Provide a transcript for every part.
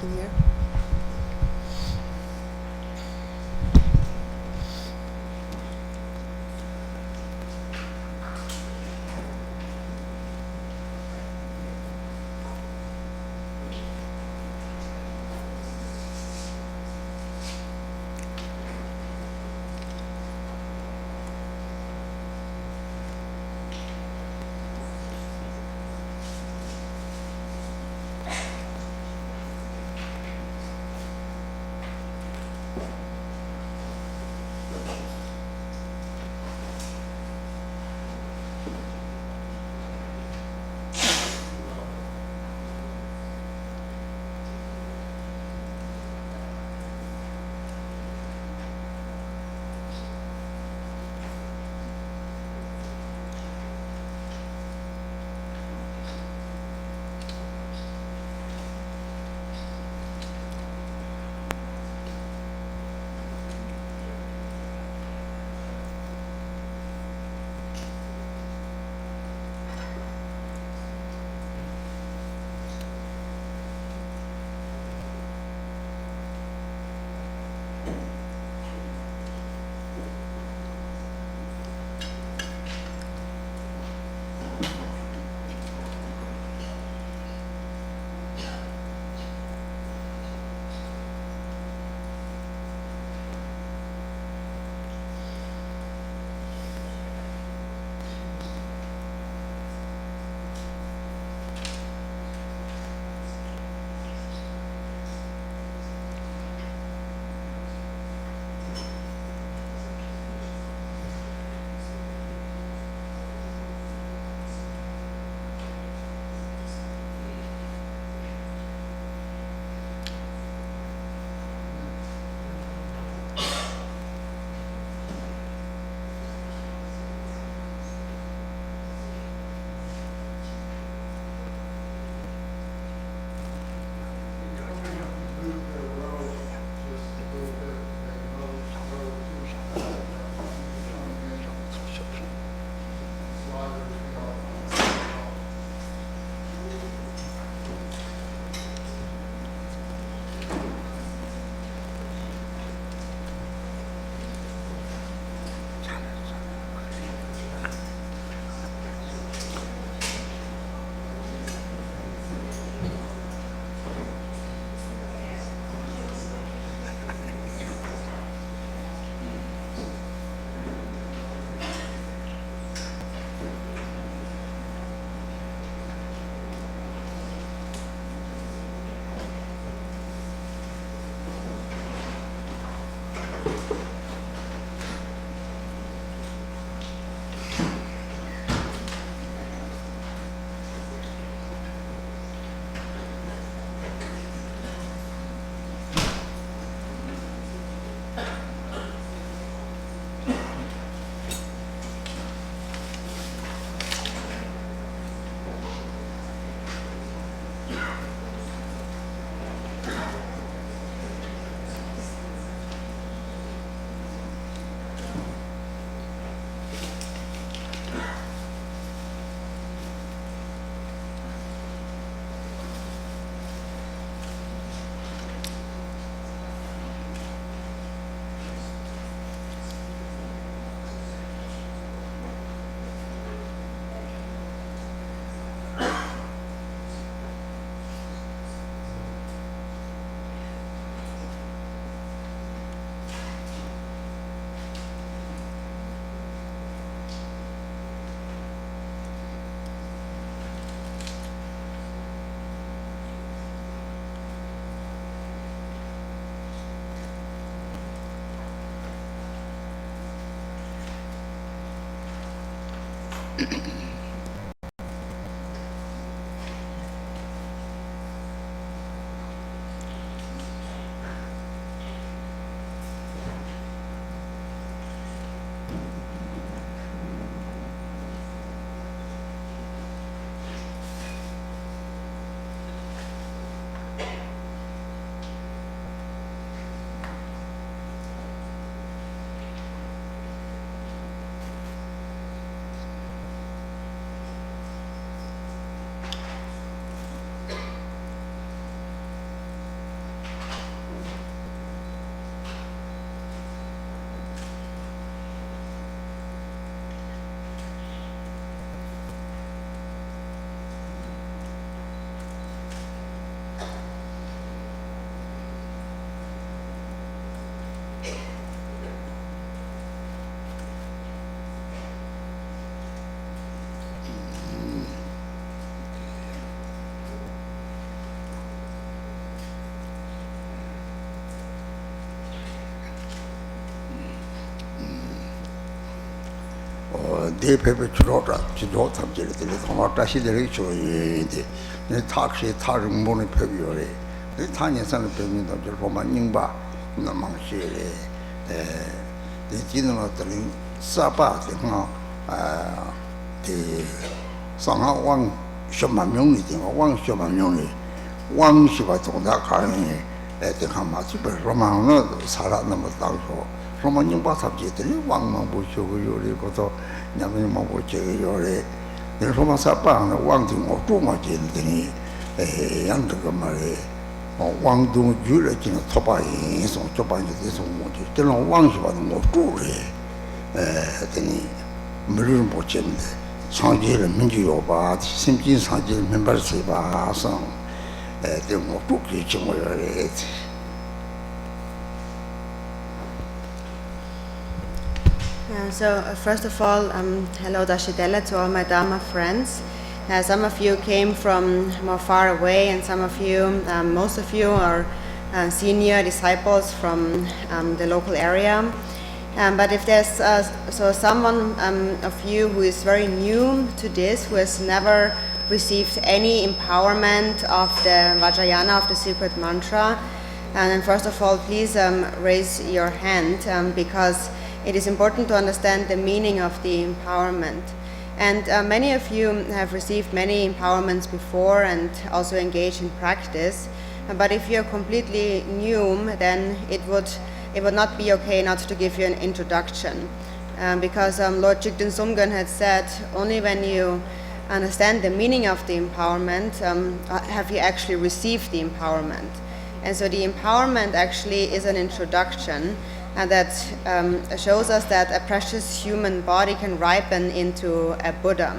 talking here. 내 배배 주로라 주로 탐지들이 정말 다시들이 조이데 내 탁시 타른 문의 배비요래 내 타니선의 배민도 저 로만 닝바 남망시에 내 지는 어떤 사바 등아 그 상하왕 10만 명이 되고 왕 10만 명이 왕시가 동다 가능해 내가 마치버 로마는 살아남아 당초 로만 닝바 탑지들이 왕만 보시고 요리고도 냐면 보시고 요래 내 로마 사바는 왕등 오토마 지들이 양득 말에 왕동 유래지는 토바이 송 토바이 돼서 뭐지 저는 왕시바는 뭐 뚜래 되니 물을 못 쳤는데 상지를 민주요바 심진 상지를 멤버스 봐서 뭐 뚜기 정말 So first of all, hello Dashidela to all my Dharma friends. Some of you came from more far away, and some of you, most of you are senior disciples from the local area. But if there's someone of you who is very new to this, who has never received any empowerment of the Vajrayana, of the secret mantra, and first of all, please raise your hand because it is important to understand the meaning of the empowerment. And many of you have received many empowerments before and also engaged in practice. But if you're completely new, then it would not be okay not to give you an introduction. Because Lord Jigten Sumgön had said, only when you understand the meaning of the empowerment, have you actually received the empowerment. And so the empowerment actually is an introduction that shows us that a precious human body can ripen into a Buddha,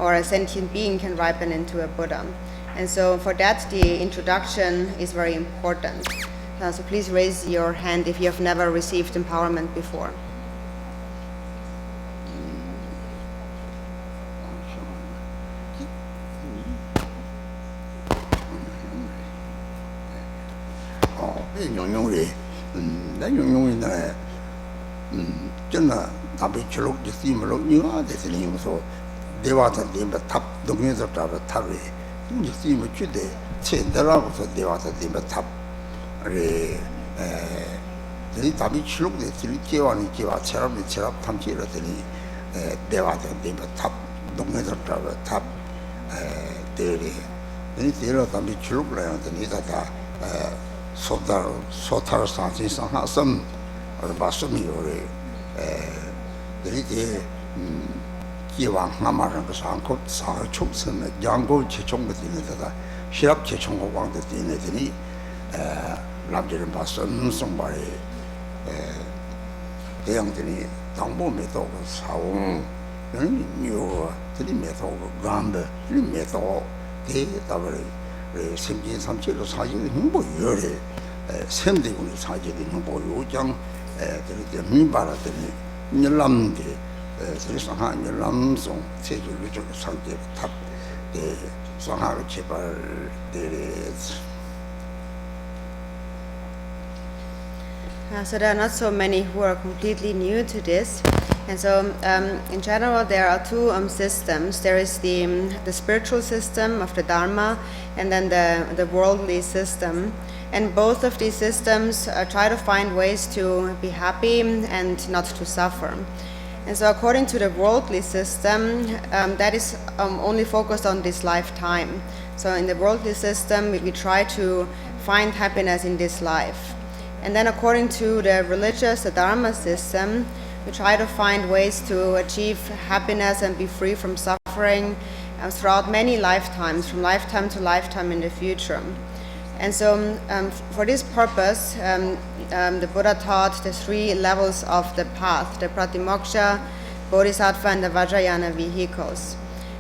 or a sentient being can ripen into a Buddha. And so for that, the introduction is very important. So please raise your hand if you have never received empowerment before. 저는 답이 줄록 있으므로 이거 되는 대화도 되면 답 동에서 답이 있으면 주대 체들하고서 대화도 되면 답 이 답이 줄록 되는 계환이 계화 체험이 체험 탐지를 되니 대화도 되면 답 동에서 답 되리 이 대로 답이 줄록 나야 되니 다 소타를 상신 상하섬 말씀이 요래 이렇게 기왕 하마는 그 상급 사촉선의 양고 최종의 되는데다 시합 최종의 왕도 되는데니 남들은 봤음 성발에 대양들이 당보매도 사용 요 들이매도 감베 들이매도 대답을 생긴 삼체로 사진을 홍보 열에 샘대군의 사진을 홍보 요장 그렇게 민바라더니 열람데 상하 열람송 제주를 좀 상대 탑 상하로 개발되래. So there are not so many who are completely new to this, and so in general there are two systems. There is the spiritual system of the Dharma, and then the worldly system. And both of these systems try to find ways to be happy and not to suffer. And so according to the worldly system, that is only focused on this lifetime. So in the worldly system, we try to find happiness in this life. And then according to the religious, the Dharma system, we try to find ways to achieve happiness and be free from suffering throughout many lifetimes, from lifetime to lifetime in the future. And so for this purpose, the Buddha taught the three levels of the path, the Pratimoksha, Bodhisattva, and the Vajrayana vehicles.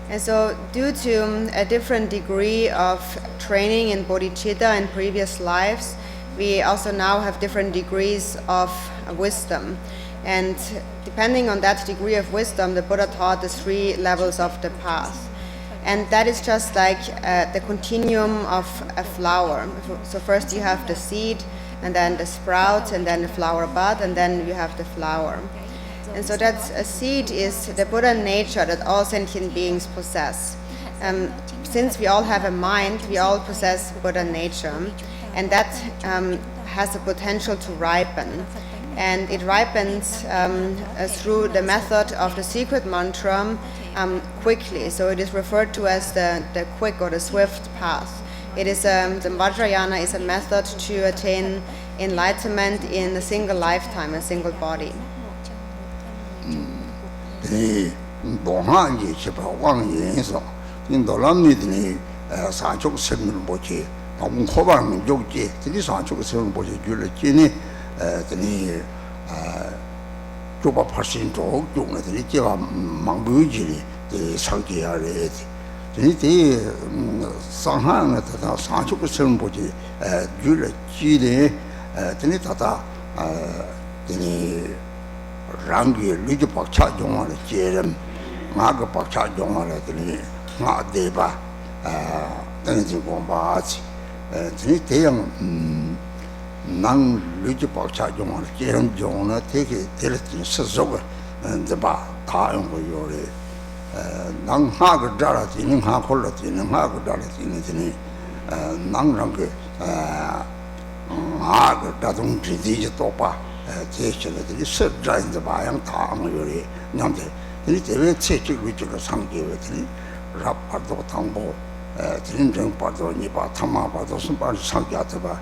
And so due to a different degree of training in bodhicitta in previous lives, we also now have different degrees of wisdom. And depending on that degree of wisdom, the Buddha taught the three levels of the path. And that is just like the continuum of a flower. So first you have the seed, and then the sprout, and then the flower bud, and then you have the flower. And so that a seed is the Buddha nature that all sentient beings possess. Since we all have a mind, we all possess Buddha nature, and that has the potential to ripen. And it ripens through the method of the secret mantra quickly. So it is referred to as the quick or the swift path. It is the Vajrayana is a method to attain enlightenment in a single lifetime, a single body. rangi liji pakcha yongwa la jerem nga ka pakcha yongwa la tani nga deba tani zi gomba achi tani teyang nang liji pakcha yongwa la jerem yongwa la teki teri tani sasoga deba ta yongwa yore nang nga ka dara tini nga kola tini nga ka dara tini nang rangi nga ka dadung titi topa 제시를 습자인데 바양 당요리 냠데 이 대외 체직 위주로 상계거든요. rappardo 당보 진정 빠도 니바 타마 빠도 선발 상계하다 봐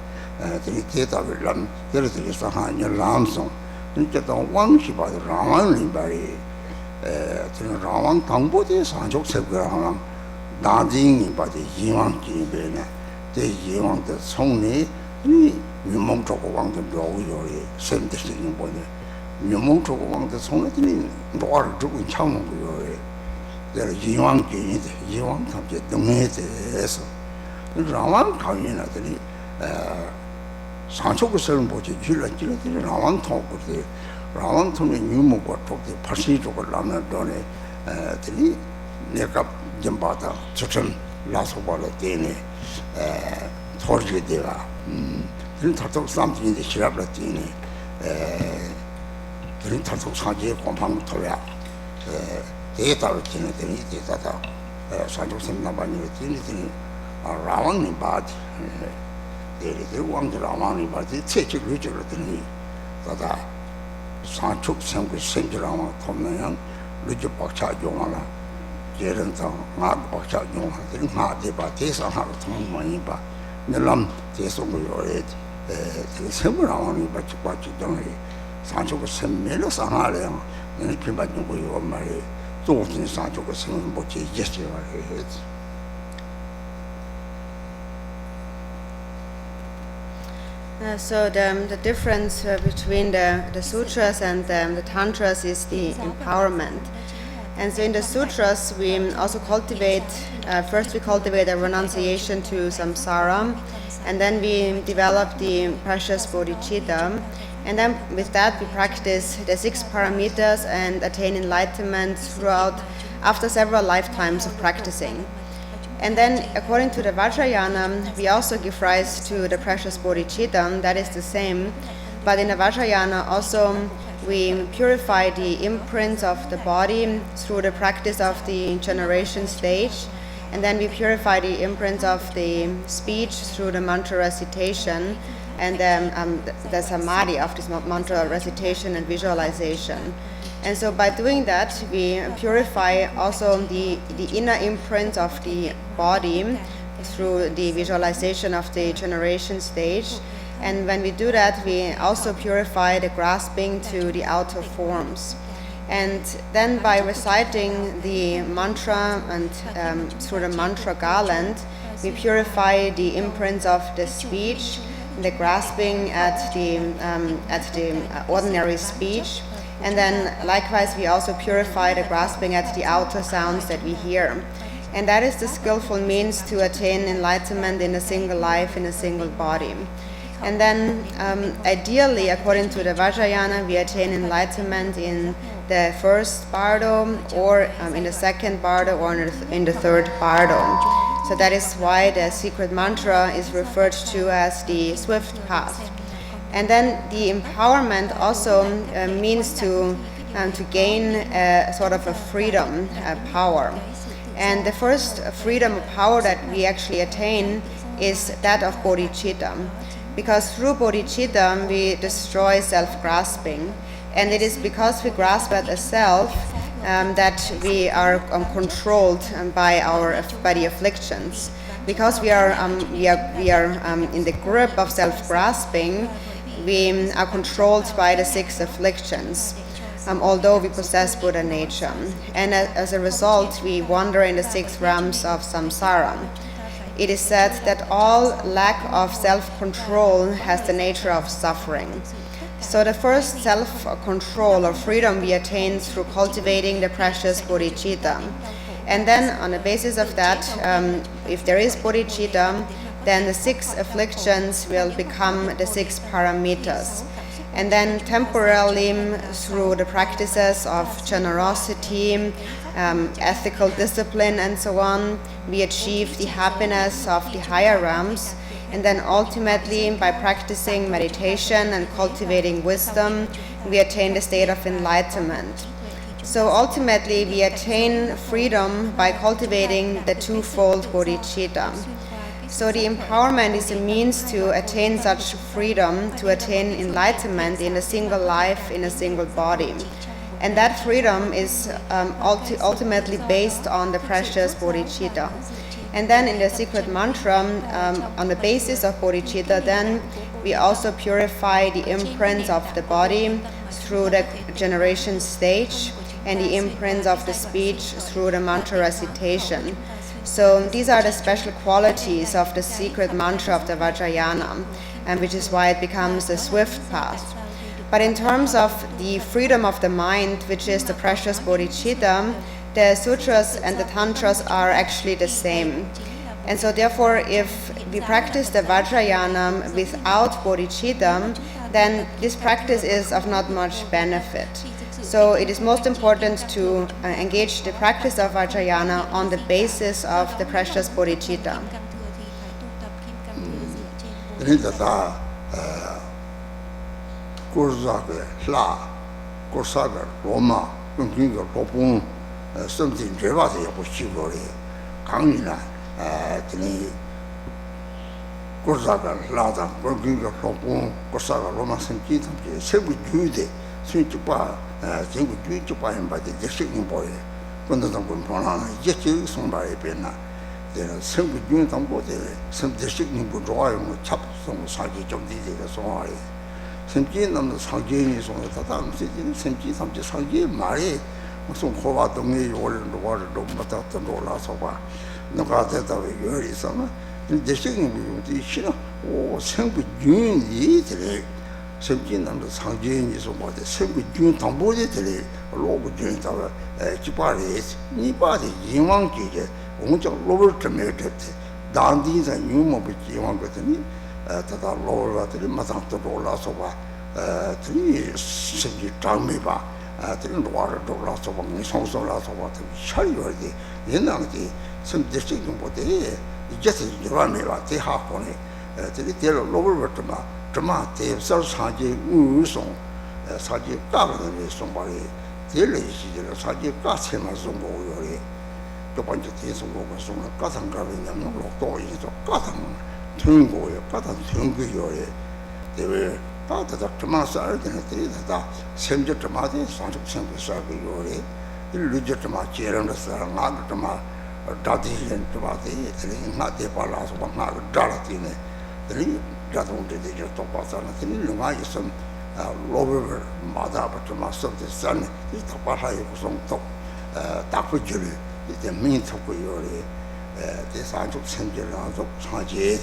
이 대답을 람 예를 들어서 하냐 람송 진짜 또 왕시 봐도 라왕이 말이 저는 라왕 당보대 상족 세계랑 나징이 봐도 이왕 기배네 제 이왕의 성리 이 유몽초고 왕도 묘요리 선대식인 보네 유몽초고 왕도 성리들이 노아를 두고 참고요리 내가 이왕기인데 이왕 탐제 등에 대해서 라왕 강인하더니 상속을 쓰는 보지 줄라들이 라왕 통고들 라왕 통에 유몽과 쪽에 파시족을 나면 돈에 들이 내가 좀 받아 추천 라소발에 되네 토르게데가 그런 탈속 삼진인데 시랍라티네 그런 탈속 사지에 공방 토야 데이터를 지는 데니 데이터다 사족 생나반이 지는 라왕님 바지 데리데 왕들 라왕님 바지 체질 위주로 되니 다다 사축 생구 생기라마 톰나양 루지 박차 용하나 예른상 나 박차 용하들 나 데바 대상하고 통만이 봐 늘람 대속을 요래 그 세부라왕이 바치바치 등이 산속을 선멸로 상하래요. 이렇게 받는 거요 말이 조진 산속을 선을 못지 이제서 해야지. So the difference between the sutras and the tantras is the empowerment. And so in the sutras we also cultivate, first we cultivate a renunciation to samsara, and then we develop the precious bodhicitta, and then with that we practice the 6 paramitas and attain enlightenment throughout after several lifetimes of practicing. And then according to the Vajrayana we also give rise to the precious bodhicitta, that is the same, but in the Vajrayana also we purify the imprints of the body through the practice of the generation stage, and then we purify the imprints of the speech through the mantra recitation, and then the samadhi of this mantra recitation and visualization. And so by doing that, we purify also the inner imprint of the body through the visualization of the generation stage. And when we do that, we also purify the grasping to the outer forms. And then by reciting the mantra and through the mantra garland, we purify the imprints of the speech, the grasping at the ordinary speech. And then likewise we also purify the grasping at the outer sounds that we hear. And that is the skillful means to attain enlightenment in a single life, in a single body. And then ideally, according to the Vajrayana, we attain enlightenment in the first bardo, or in the second bardo, or in the third bardo. So that is why the secret mantra is referred to as the swift path. And then the empowerment also means to to gain a sort of a freedom, power. And the first freedom of power that we actually attain is that of bodhicitta. Because through bodhicitta we destroy self-grasping. And it is because we grasp at a self that we are controlled by the afflictions. Because we are in the grip of self-grasping, we are controlled by the 6 afflictions. Although we possess Buddha nature. And as a result, we wander in the 6 realms of samsara. It is said that all lack of self-control has the nature of suffering. So the first self-control or freedom we attain through cultivating the precious bodhicitta. And then on the basis of that, if there is bodhicitta, then the 6 afflictions will become the 6 paramitas. And then temporarily, through the practices of generosity, ethical discipline, and so on, we achieve the happiness of the higher realms. And then ultimately, by practicing meditation and cultivating wisdom, we attain the state of enlightenment. So ultimately, we attain freedom by cultivating the twofold bodhicitta. So the empowerment is a means to attain such freedom, to attain enlightenment in a single life, in a single body. And that freedom is ultimately based on the precious bodhicitta. And then in the secret mantra, on the basis of bodhicitta, then we also purify the imprints of the body through the generation stage and the imprints of the speech through the mantra recitation. So these are the special qualities of the secret mantra of the Vajrayana, and which is why it becomes a swift path. But in terms of the freedom of the mind, which is the precious bodhicitta, the sutras and the tantras are actually the same. And so therefore, if we practice the Vajrayana without bodhicitta, then this practice is of not much benefit. So it is most important to engage the practice of Vajrayana on the basis of the precious bodhicitta. Jingu Juju Bayan by the district boy, when the Pona, Jetty, somebody been the simple Jun Tambo, some district in Bujoy, chop some Sagi Jom Didi, so I. Some Jin on the Sagi is on the Tatam City, some Jin, some just Sagi, Mari, some Hova to me, or in the water, don't but out the Rola Soba. No got that of a yearly summer. The district in the oh, simple Jun eat. Semjin namda sangjin yi so bade sembi jun tambo de tele lobu jun tawa chipari ni ba de yinwang ji je ongja lobu tme de dandi sa nyumo bi yinwang de ni tata lobu ba de matang to la so ba tri semji tangme ba tri lobu do la so ba ni song so la so ba de shari yo de yenang de sem de sing bo de just jwa me ba de ha ko ne tri de lobu ba tma Drama, they sell Saji Usong, Saji Gavin, somebody, the lazy, Saji Gassima Zumbo, the bunch of things over some Gatan Gavin and Lockdoor into Gatan, Tungo, Gatan Tungo, they were part of the Tomasa, that same Tomati, Santo Simple Saki, the Luja Tomachi and the Sarangama, Dati and Tomati, and not the Palas, one not Dalatine, the Jaton did it just talk about anything. I some lower mother, but to myself, the son is the Pahai some top. Tapujuli is the mean to go. The signs of Saint-Jean, Saint-Jean,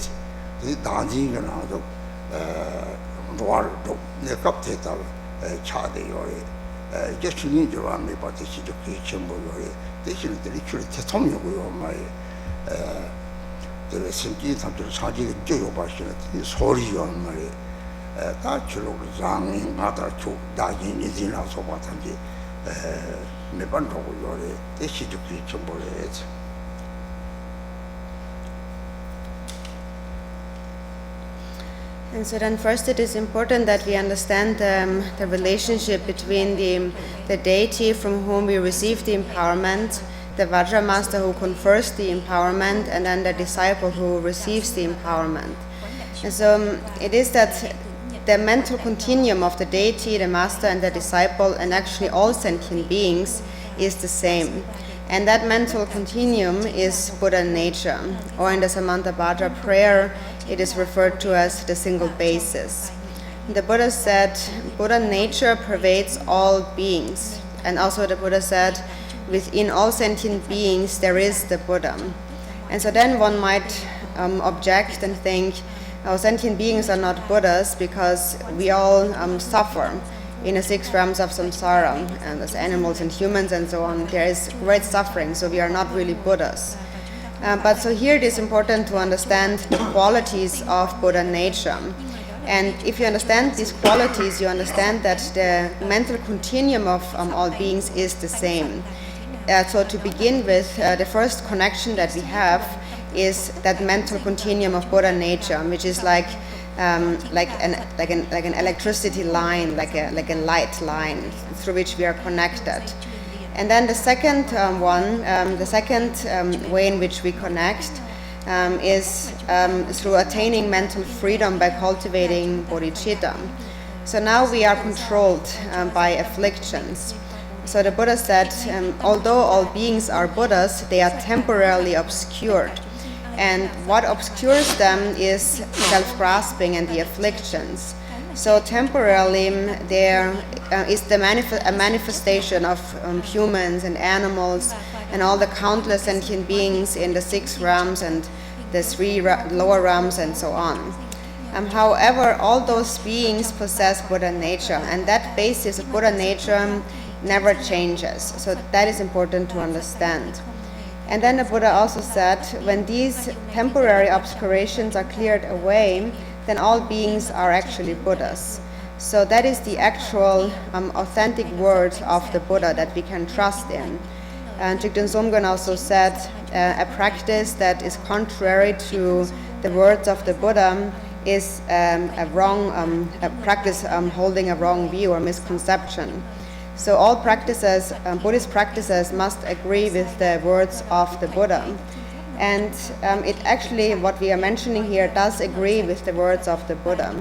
the dancing and other water, the cup theatre, Chadi or just need to run me, but this is the kitchen. They should literally tell me my. The Saint-Jean to Saji Joe Bastion, sorry on my Tachlo, Zang, Mata, Dajin is in also what I Mebanto, the Shijuki Bolet. And so then first it is important that we understand the relationship between the deity from whom we receive the empowerment, the Vajra master who confers the empowerment, and then the disciple who receives the empowerment. And so it is that the mental continuum of the deity, the master, and the disciple, and actually all sentient beings, is the same. And that mental continuum is Buddha nature, or in the Samantabhadra prayer, it is referred to as the single basis. The Buddha said, Buddha nature pervades all beings. And also the Buddha said, within all sentient beings there is the Buddha. And so then one might object and think, sentient beings are not Buddhas because we all suffer in the 6 realms of samsara, and as animals and humans and so on, there is great suffering, so we are not really Buddhas. But so here it is important to understand the qualities of Buddha nature. And if you understand these qualities, you understand that the mental continuum of all beings is the same. So to begin with, the first connection that we have is that mental continuum of Buddha nature, which is like an electricity line, like a light line through which we are connected. And then the second way in which we connect is through attaining mental freedom by cultivating bodhicitta. So now we are controlled by afflictions. So the Buddha said, although all beings are Buddhas, they are temporarily obscured. And what obscures them is self-grasping and the afflictions. So temporarily there is a manifestation of humans and animals and all the countless sentient beings in the 6 realms and the 3 lower realms and so on. However, all those beings possess Buddha nature, and that basis of Buddha nature never changes. So that is important to understand. And then the Buddha also said, when these temporary obscurations are cleared away, then all beings are actually Buddhas. So that is the actual authentic word of the Buddha that we can trust in. And Jigten Somgen also said, a practice that is contrary to the words of the Buddha is a practice holding a wrong view or misconception. So all practices, Buddhist practices, must agree with the words of the Buddha. And it actually, what we are mentioning here, does agree with the words of the Buddha.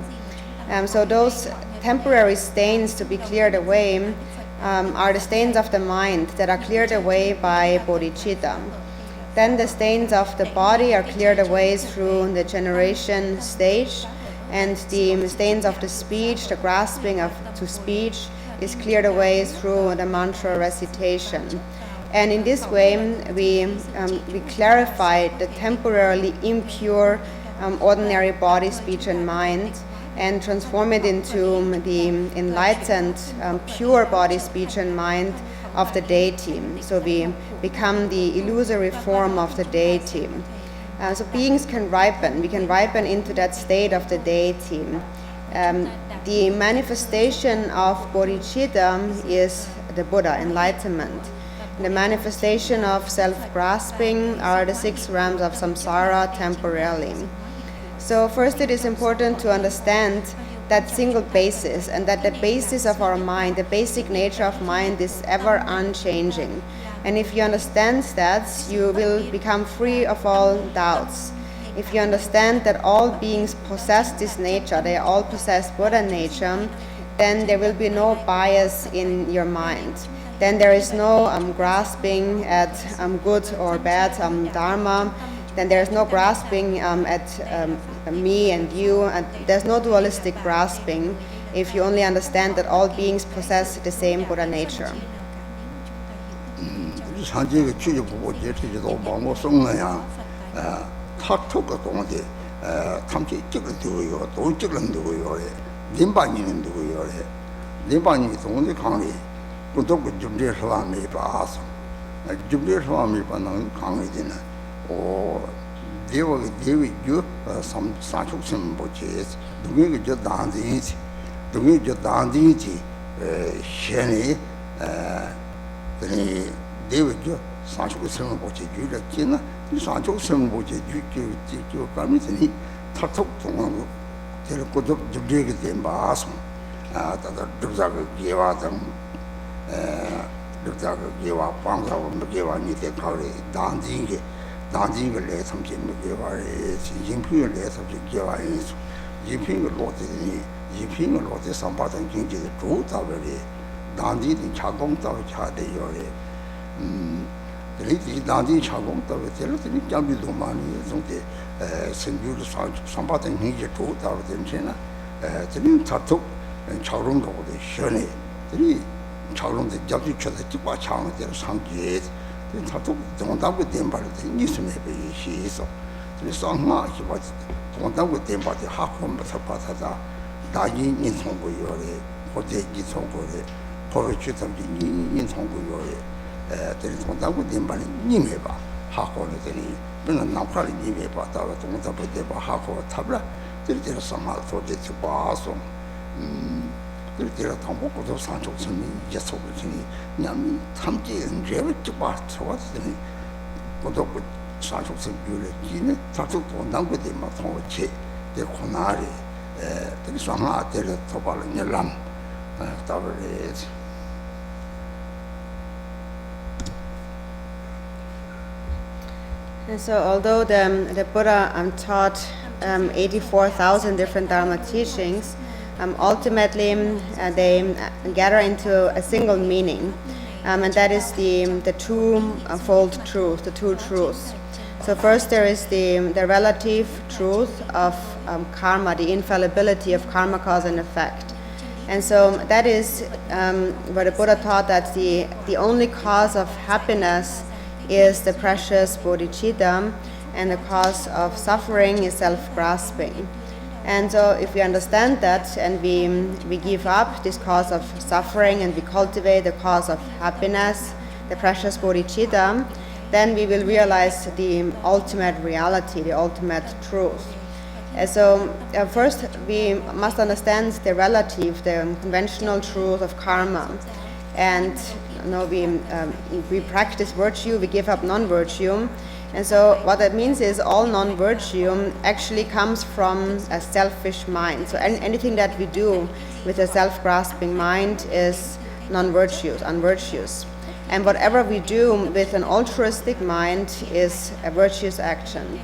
So those temporary stains to be cleared away are the stains of the mind that are cleared away by bodhicitta. Then the stains of the body are cleared away through the generation stage, and the stains of the speech, the grasping to speech, is cleared away through the mantra recitation. And in this way, we clarify the temporarily impure ordinary body, speech, and mind, and transform it into the enlightened, pure body, speech, and mind of the deity. So we become the illusory form of the deity. So beings can ripen. We can ripen into that state of the deity. The manifestation of bodhicitta is the Buddha, enlightenment. The manifestation of self-grasping are the 6 realms of samsara temporarily. So first it is important to understand that single basis, and that the basis of our mind, the basic nature of mind, is ever unchanging. And if you understand that, you will become free of all doubts. If you understand that all beings possess this nature, they all possess Buddha nature, then there will be no bias in your mind. Then there is no grasping at good or bad dharma. Then there is no grasping at me and you. And there's no dualistic grasping if you only understand that all beings possess the same Buddha nature. tel kudup jubdegi den baasum tada dubzaga gewa dam dubzaga gewa pangza wamba gewa nite kawri danjingi le samche me gewa re yinpingi le samche gewa insu yinpingi lote sampatan jingji de zhu tabi re danjing din chagong tabi chade yo re 이 나디 차공 때문에 들었더니 잠비도 많이 좀때 생규를 삼바된 행제 좋다고 된지나 저는 자톡 차롱 거고 시원해 이 차롱도 잡지 쳐서 찍고 차는 대로 상기에 자톡 동답고 된 바를 있으면 해 시에서 이 상마 기바 동답고 된 바에 학원부터 받아다 다니 인송고요래 호재 기송고래 포르치 담지 인송고요래 들이 동답고 된 바를 님해봐 학원들이 그는 나팔이 님해봐 다가 동답고 돼봐 하고 탑라 들이 상마 소재 봐서 그렇게 당고도 산쪽선이 예속이니 냠 참지는 제일 봐 좋았으니 고독고 산쪽선 뷰를 기는 산쪽도 남고대 막 통치 대 코나리 되게 상하 때를 도발은 열람 더블이 And so although the Buddha taught 84,000 different Dharma teachings, ultimately they gather into a single meaning, and that is the two-fold truth, the two truths. So first there is the relative truth of karma, the infallibility of karma, cause and effect. And so that is where the Buddha taught that the only cause of happiness is the precious bodhicitta, and the cause of suffering is self-grasping. And so if we understand that and we give up this cause of suffering and we cultivate the cause of happiness, the precious bodhicitta, then we will realize the ultimate reality, the ultimate truth. And so first we must understand the relative, the conventional truth of karma. And we practice virtue, we give up non-virtue. And so what that means is all non-virtue actually comes from a selfish mind. So anything that we do with a self-grasping mind is non-virtuous, unvirtuous. And whatever we do with an altruistic mind is a virtuous action.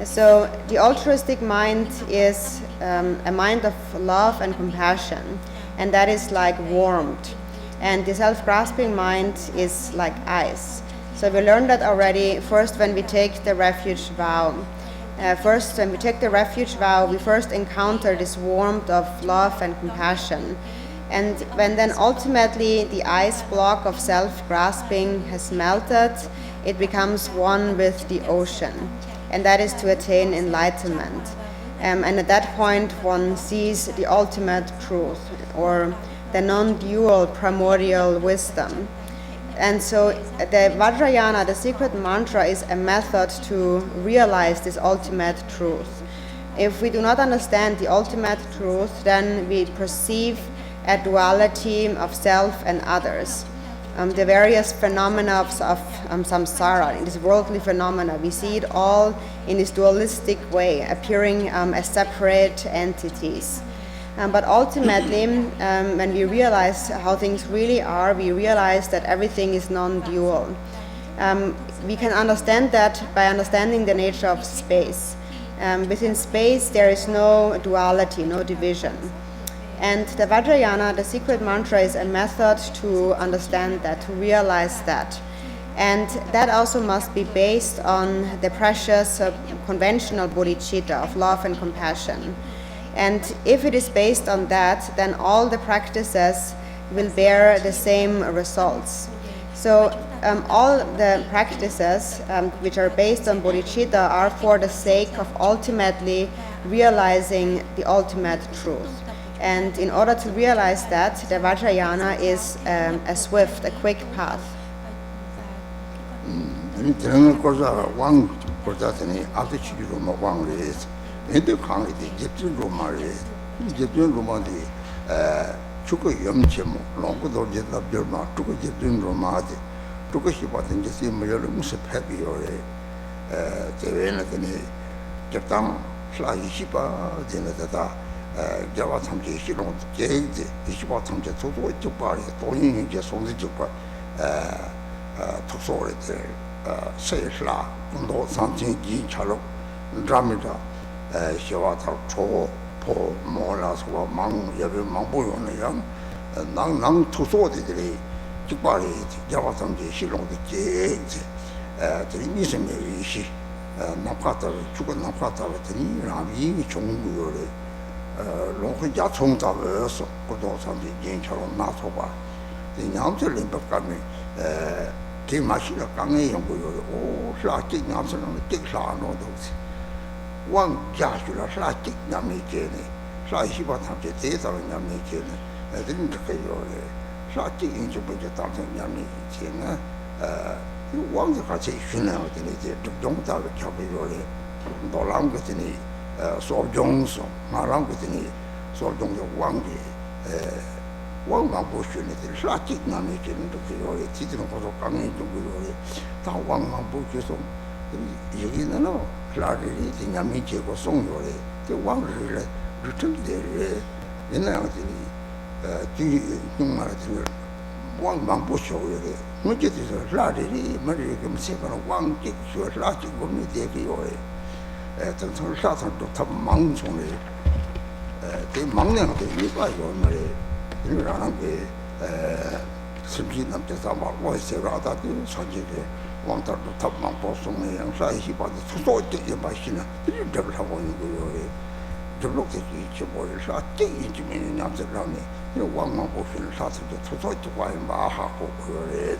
So the altruistic mind is a mind of love and compassion, and that is like warmth. And the self-grasping mind is like ice. So we learned that already first when we take the refuge vow. When we take the refuge vow, we first encounter this warmth of love and compassion. And when then ultimately the ice block of self-grasping has melted, it becomes one with the ocean. And that is to attain enlightenment. And at that point one sees the ultimate truth, or the non-dual primordial wisdom. And so the Vajrayana, the secret mantra, is a method to realize this ultimate truth. If we do not understand the ultimate truth, then we perceive a duality of self and others. The various phenomena of samsara, in this worldly phenomena, we see it all in this dualistic way, appearing as separate entities. But ultimately, when we realize how things really are, we realize that everything is non-dual. We can understand that by understanding the nature of space. Within space, there is no duality, no division. And the Vajrayana, the secret mantra, is a method to understand that, to realize that. And that also must be based on the precious conventional bodhicitta of love and compassion. And if it is based on that, then all the practices will bear the same results. So all the practices which are based on bodhicitta are for the sake of ultimately realizing the ultimate truth. And in order to realize that, the Vajrayana is a swift, a quick path. 사 20바 되는데다 자와 참지 실용 계획이 20바 참지 소소 쪽발이 돈이 이제 손지 쪽발 특소를 세라 운동 상진기 차로 드라마다 시와타 초포 몰라서 망 여비 망보요는 양 낭낭 특소들이 쪽발이 자와 참지 실용도 계획이 드리미스메 이시 나파타 죽은 나파타더니 라미 종구요래 롱혼자 총잡어서 고도산지 진처럼 나서봐 냥들린 법감이 개마시가 강에 연구요래 오 사직 냥서는 틱사노도지 왕자슈라 사직 냥미제네 사시바 탐제 대사는 냥미제네 드림적해요래 사직 인주부터 당선 냥미제네 왕자 같이训练的那些中大的调配员嘞，到啷个的呢？说中说，马啷个的呢？说中的王的，王不训练的，啥经验没经验都给员嘞，其中或者刚硬中给员嘞，他王不去送，有的人咯，啥的人家没结果送员嘞，这王是嘞，是真的嘞，人那样子的，最用嘛这个。王不学的，我觉得说啥的哩，没人给我们写个王经学啥经我们这个哟嘞，正从啥上都他忙从嘞，这忙两个一个哟么嘞，因为让那个身体那么这啥嘛，我写个大的上去的，王大都他忙不送的，样啥一些把这所有这些把心呢，这不是我那个哟嘞，这录的去我是啥这一几年样子让呢。王不训啥子就出错就怪马哈不可来的。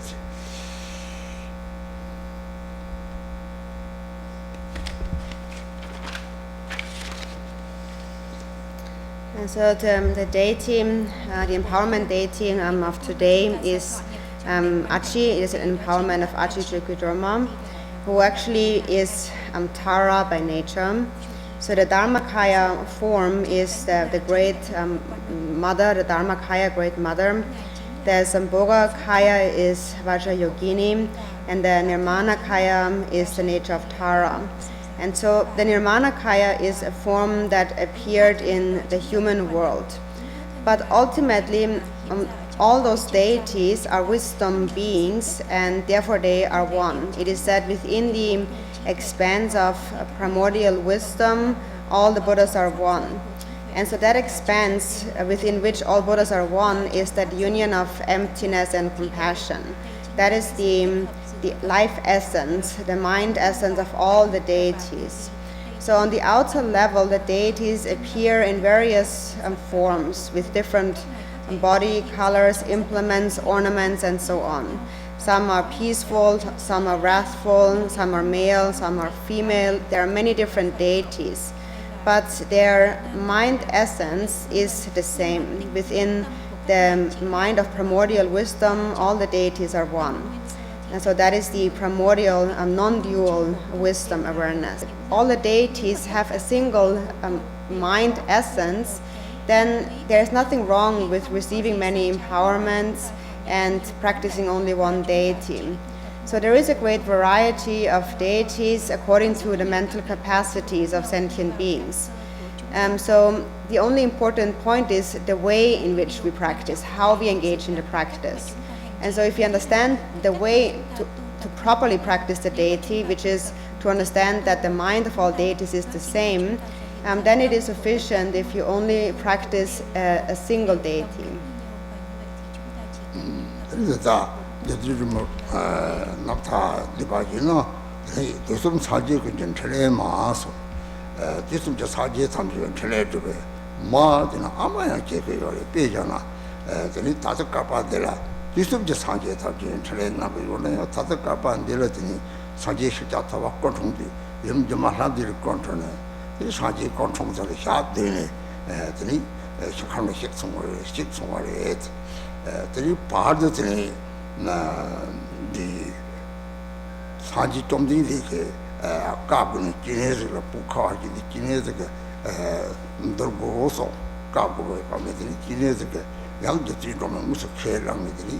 And so the deity, the empowerment deity of today is Achi. It is an empowerment of Achi Chokyi Drolma, who actually is Tara by nature. So the Dharmakaya form is the great mother, the Dharmakaya great mother. The Sambhogakaya is Vajrayogini, and the Nirmanakaya is the nature of Tara. And so the Nirmanakaya is a form that appeared in the human world. But ultimately, all those deities are wisdom beings, and therefore they are one. It is said within the expanse of primordial wisdom, all the Buddhas are one. And so that expanse within which all Buddhas are one is that union of emptiness and compassion. That is the life essence, the mind essence of all the deities. So on the outer level, the deities appear in various forms with different body colors, implements, ornaments, and so on. Some are peaceful, some are wrathful, some are male, some are female. There are many different deities, but their mind essence is the same. Within the mind of primordial wisdom, all the deities are one. And so that is the primordial non-dual wisdom awareness. All the deities have a single mind essence. Then there's nothing wrong with receiving many empowerments and practicing only one deity. So there is a great variety of deities according to the mental capacities of sentient beings. So the only important point is the way in which we practice, how we engage in the practice. And so if you understand the way to properly practice the deity, which is to understand that the mind of all deities is the same, then it is sufficient if you only practice a single deity. 사지 좀 되게 까부는 지내서가 북하지 지내서가 들고서 까부고 가면 지내서가 양도 좀 무슨 개랑들이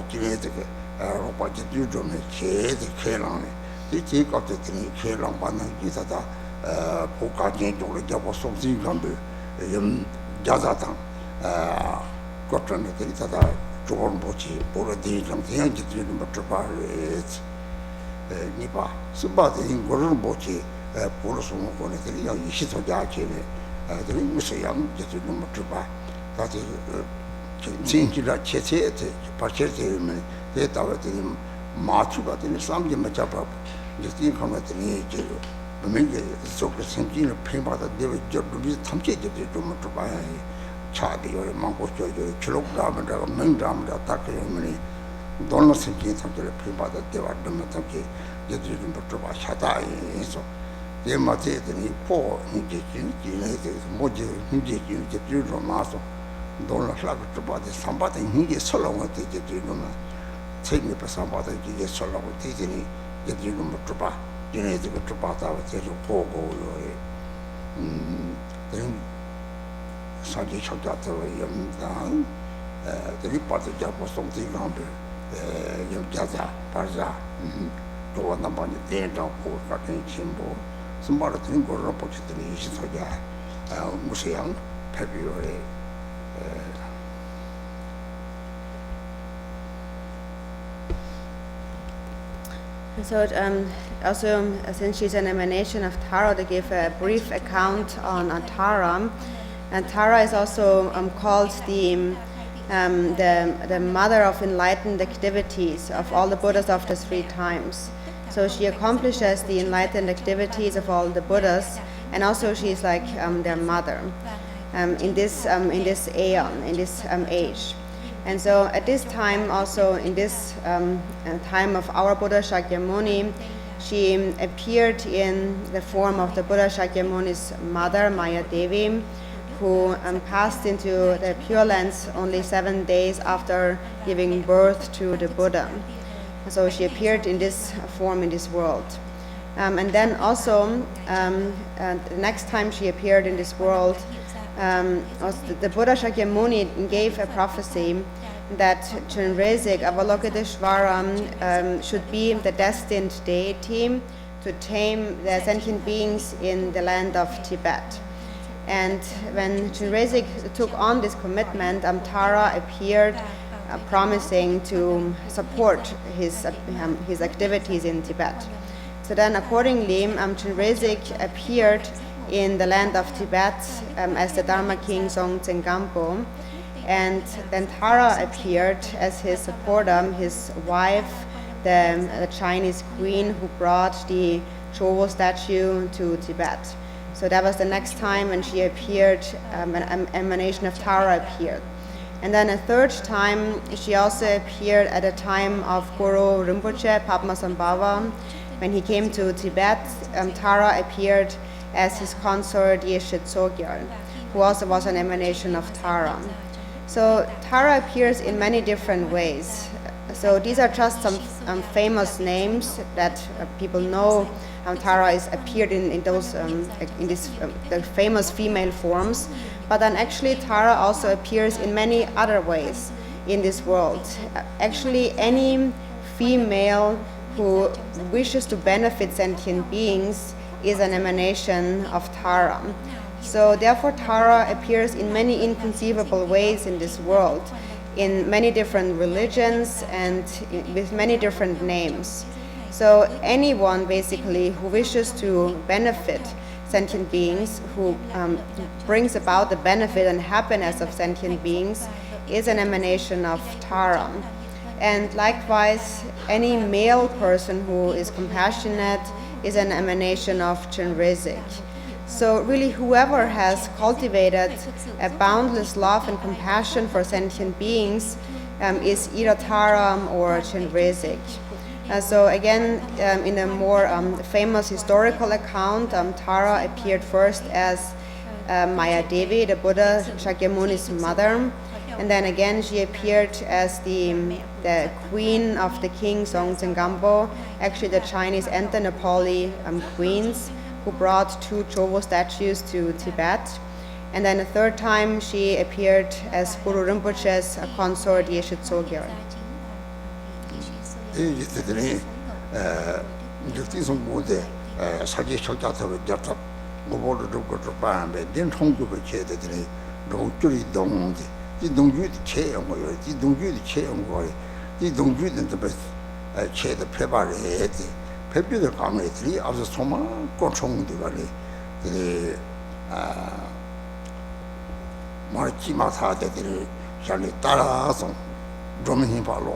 지내서가 로바지 좀 개도 개랑이 이 제값들이 개랑 받는 기사다 Garchen 쪽으로 잡고 속진 감도 자자당 거트는 데이터다 좋은 보지 보러디 좀 대양지 좀 맞춰봐래 니봐 스바드인 거를 보지 보러서 먹고는 그냥 이시도자체네 들이 무슨 양 좀 맞춰봐 다시 진지라 체체에 파체체면 대다와들이 마추바들이 삼지 맞잡아 이제 그러면은 이제 mình số cái sinh viên là phải bắt đầu đều cho đối tham chế cho chúng mình chụp ảnh cha đi rồi mang qua cho chụp ra mình làm ra ta cái mình đó là sinh viên tham chế là phải bắt đầu đều làm tham chế cho chúng mình chụp ảnh cha ta eso để mà thế thì po những cái này thì một những cái Drolma so đó là cái chụp ảnh sản phẩm những cái số lượng thì Drolma thế mình phải sản phẩm những cái số lượng thì Drolma chụp ảnh 이제 그 바다와 계속 보고 그런 사지 찾아서 연당 그 바다 잡고 송지 감들 여자자 바자 또 남반이 대다고 같은 친구 숨바로 된 거로 보시더니 이시소야 무시양 페비오에 So also, since she's an emanation of Tara, they give a brief account on Tara, and Tara is also called the mother of enlightened activities of all the Buddhas of the 3 times. So she accomplishes the enlightened activities of all the Buddhas, and also she's like their mother in this aeon, in this age. And so at this time, also in this time of our Buddha Shakyamuni, she appeared in the form of the Buddha Shakyamuni's mother, Maya Devi, who passed into the Pure Lands only 7 days after giving birth to the Buddha. So she appeared in this form in this world. And then also, the next time she appeared in this world, the Buddha Shakyamuni gave a prophecy that Chenrezig Avalokiteshvara should be the destined deity to tame the sentient beings in the land of Tibet. And when Chenrezig took on this commitment, Tara appeared promising to support his activities in Tibet. So then accordingly, Chenrezig appeared in the land of Tibet as the Dharma king Dzongchen Gampo, and then Tara appeared as his supporter, his wife, the Chinese queen who brought the Chowo statue to Tibet. So that was the next time when she appeared, an emanation of Tara appeared. And then a third time, she also appeared at the time of Guru Rinpoche, Padmasambhava. When he came to Tibet, Tara appeared as his consort Yeshe Tsogyal, who also was an emanation of Tara. So Tara appears in many different ways. So these are just some famous names that people know. Tara is appeared in those the famous female forms, but then actually Tara also appears in many other ways in this world. Actually, any female who wishes to benefit sentient beings is an emanation of Tara. So therefore Tara appears in many inconceivable ways in this world, in many different religions and with many different names. So anyone basically who wishes to benefit sentient beings, who brings about the benefit and happiness of sentient beings, is an emanation of Tara. And likewise, any male person who is compassionate is an emanation of Chenrezig. So really, whoever has cultivated a boundless love and compassion for sentient beings is either Tara or Chenrezig. So again, in a more famous historical account, Tara appeared first as Maya Devi, the Buddha Shakyamuni's mother, and then again she appeared as the queen of the king Dzongchen Gampo, actually the Chinese and the Nepali queens, who brought 2 Chowo statues to Tibet. And then a third time she appeared as Guru Rinpoche's consort Yeshe Tsogyal. 이제 들으니 이제 뒤선 모델 사지 철자서 잡다 我如果是办呗，连冲就被切的这里，肉就里动的，这东西的切我有，这东西的切我的，这东西的这边切的配把人的，配别的讲的这里，要是什么各冲的个嘞，这里马基马他的这里，像你打拉松，专门性发龙，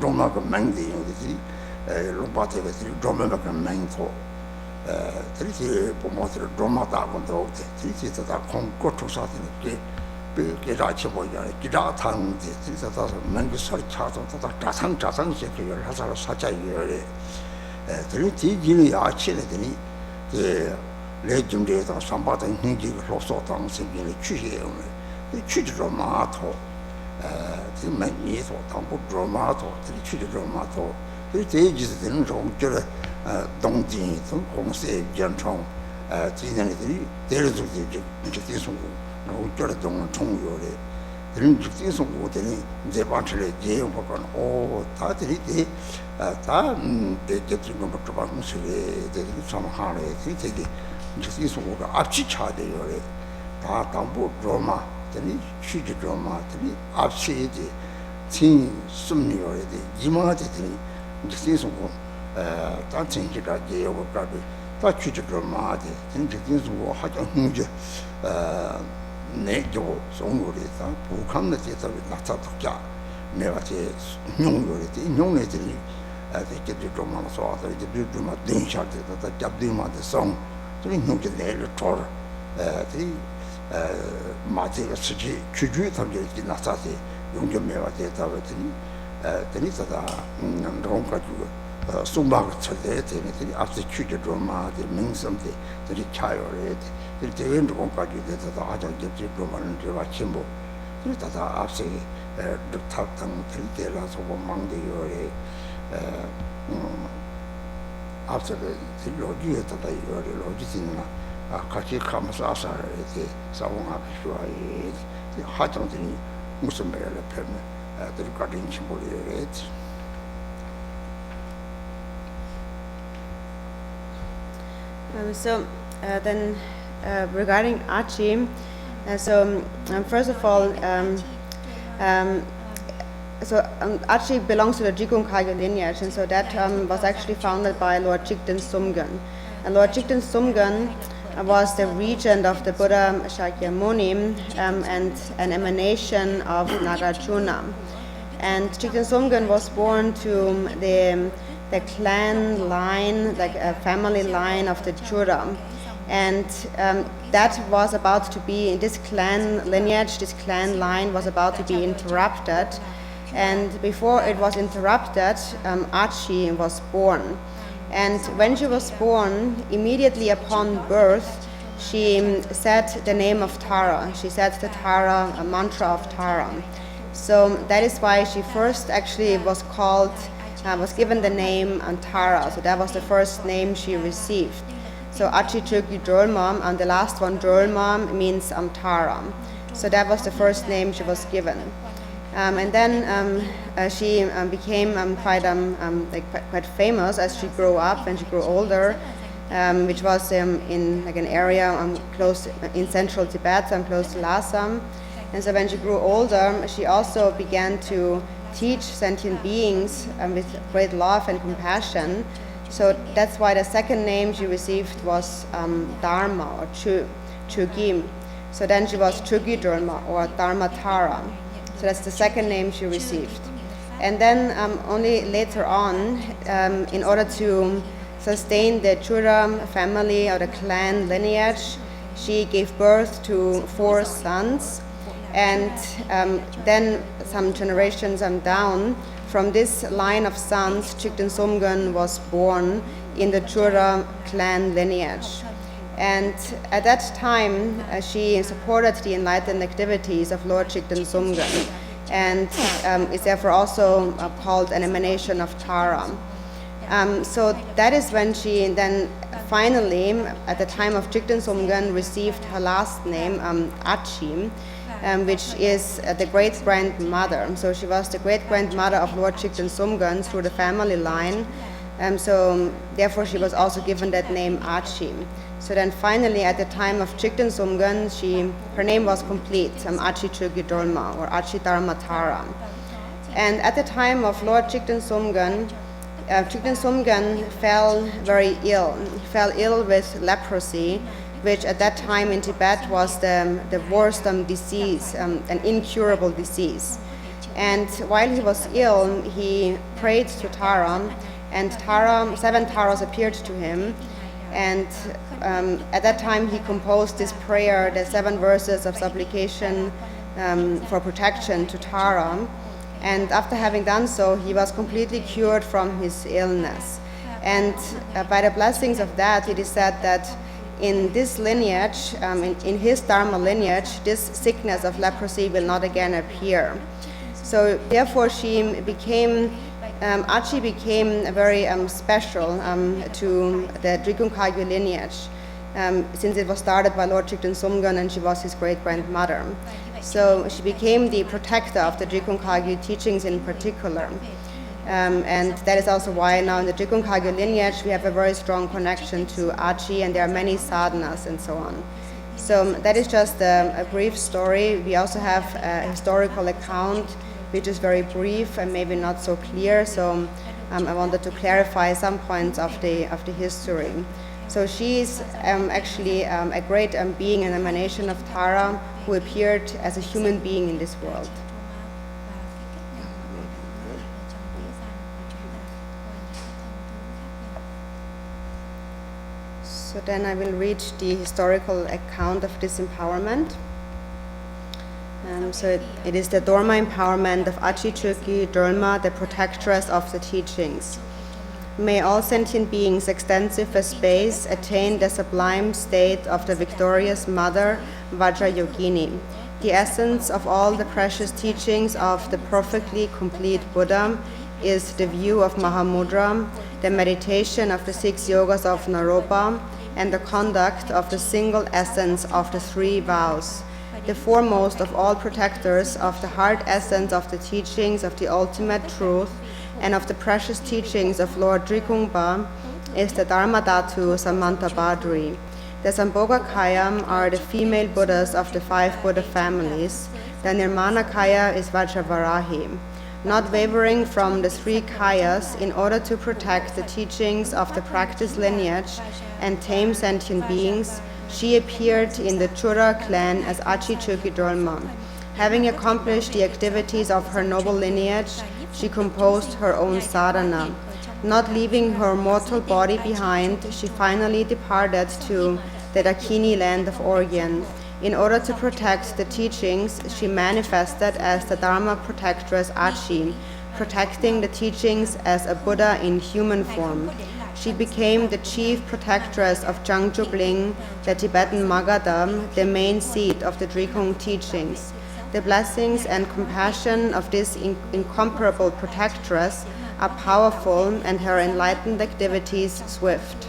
专门个门的用的这里，龙巴这个这里专门个门头。这里是不毛是Drolma大工头的，这里是他空国出啥的给拉起不一样的，给拉汤的，这里是他门个啥的插上，他扎上些个月，他啥啥家月的，这里这几年Achi的这里，来中这当上八等经济个老少当身边的去些用的，这去的着码头，这门里头当不着码头，这里去的着码头，所以这一就是这种觉得。东京从公司建厂，今年的这里，这里就这送货，然后觉得中中药的，这里这送货的呢，这帮出来也有不可能哦，他这里的，他这这个不这帮公司的，这里上行的，这里这送货个Achi茶的有的，他当不着嘛，这里去的着嘛，这里Achi的，请送药的，一毛的这里，这送货。当成绩了也有个改变，他去这个嘛的，真正就是我好像就那就中国的，他不看的这个那啥都假，没话这用的这用的这里，这就中嘛说的，就就嘛等下的，他夹对嘛的上，这里用的来了着了，这嘛这个事情去他们就那啥的，用的没话这他们这里是他那种感觉。送把出来这里这里阿是去的着嘛的民生的这里恰有来的这里这个种感觉的他阿讲就着嘛人就把全部这里他阿是他等这里的那什么忙的有的阿是的这逻辑他有的逻辑性啊같이看啥啥的啥我阿说的好像这里无什么来拍嘛这里搞定全部的So then regarding Achi, first of all, Achi belongs to the Jigong Kagyu lineage, and so that was actually founded by Lord Jigten Sumgön. And Lord Jigten Sumgön was the regent of the Buddha Shakyamuni and an emanation of Nagarjuna. And Jigten Sumgön was born to the clan line, like a family line of the Chura. And that was about to be, this clan lineage, this clan line was about to be interrupted. And before it was interrupted, Achi was born. And when she was born, immediately upon birth, she said the name of Tara. She said the Tara, a mantra of Tara. So that is why she first actually was called, was given the name Tara. So that was the first name she received. So Achi, Chokyi, Drolma, and the last one, Drolma, means Tara. So that was the first name she was given. And then she became quite famous as she grew up and she grew older, which was in like an area close in central Tibet, close to Lhasa. And so when she grew older, she also began to teach sentient beings with great love and compassion. So that's why the second name she received was Dharma or Chokyi. So then she was Chokyi Drolma or Dharma Tara. So that's the second name she received. And then only later on, in order to sustain the Chura family or the clan lineage, she gave birth to 4 sons. And then some generations down, from this line of sons, Jigten Sumgön was born in the Chura clan lineage. And at that time, she supported the enlightened activities of Lord Jigten Sumgön, and is therefore also called an emanation of Tara. So that is when she then finally, at the time of Jigten Sumgön, received her last name, Achi, which is the great-grandmother. So she was the great-grandmother of Lord Jigten Sumgön through the family line. Therefore she was also given that name Achi. So then finally at the time of Chikden Sumgön, her name was complete, Achi Chokyi Drolma, or Achi Dharmatara. And at the time of Lord Chikden Sumgön fell very ill. He fell ill with leprosy, which at that time in Tibet was the worst disease, an incurable disease. And while he was ill, he prayed to Tara, and 7 Taras appeared to him. And at that time he composed this prayer, the 7 verses of supplication for protection to Tara. And after having done so, he was completely cured from his illness. And by the blessings of that, it is said that in this lineage, in his Dharma lineage, this sickness of leprosy will not again appear. So therefore Achi became very special to the Drikung Kagyu lineage, since it was started by Lord Chikden Sumgön and she was his great-grandmother. So she became the protector of the Drikung Kagyu teachings in particular. And that is also why now in the Drikung Kagyu lineage we have a very strong connection to Achi, and there are many sadhanas and so on. So that is just a brief story. We also have a historical account which is very brief and maybe not so clear, so I wanted to clarify some points of the history. So she is actually a great being, an emanation of Tara, who appeared as a human being in this world. So then I will read the historical account of this empowerment. So it is the Dharma empowerment of Achi Chokyi Drolma, the protectress of the teachings. May all sentient beings extensive as space attain the sublime state of the victorious Mother Vajrayogini. The essence of all the precious teachings of the perfectly complete Buddha is the view of Mahamudra, the meditation of the 6 yogas of Naropa, and the conduct of the single essence of the 3 vows. The foremost of all protectors of the heart essence of the teachings of the ultimate truth and of the precious teachings of Lord Drikungpa is the Dharmadhatu Samantabhadri. The Sambhogakaya are the female Buddhas of the 5 Buddha families. The Nirmanakaya is Vajravarahi. Not wavering from the 3 kayas in order to protect the teachings of the practice lineage and tame sentient beings, she appeared in the Chura clan as Achi Chokyi Drolma. Having accomplished the activities of her noble lineage, she composed her own sadhana. Not leaving her mortal body behind, she finally departed to the Dakini land of Orient. In order to protect the teachings, she manifested as the Dharma protectress Achi, protecting the teachings as a Buddha in human form. She became the chief protectress of Changjubling, the Tibetan Magadha, the main seat of the Drikung teachings. The blessings and compassion of this incomparable protectress are powerful and her enlightened activities swift.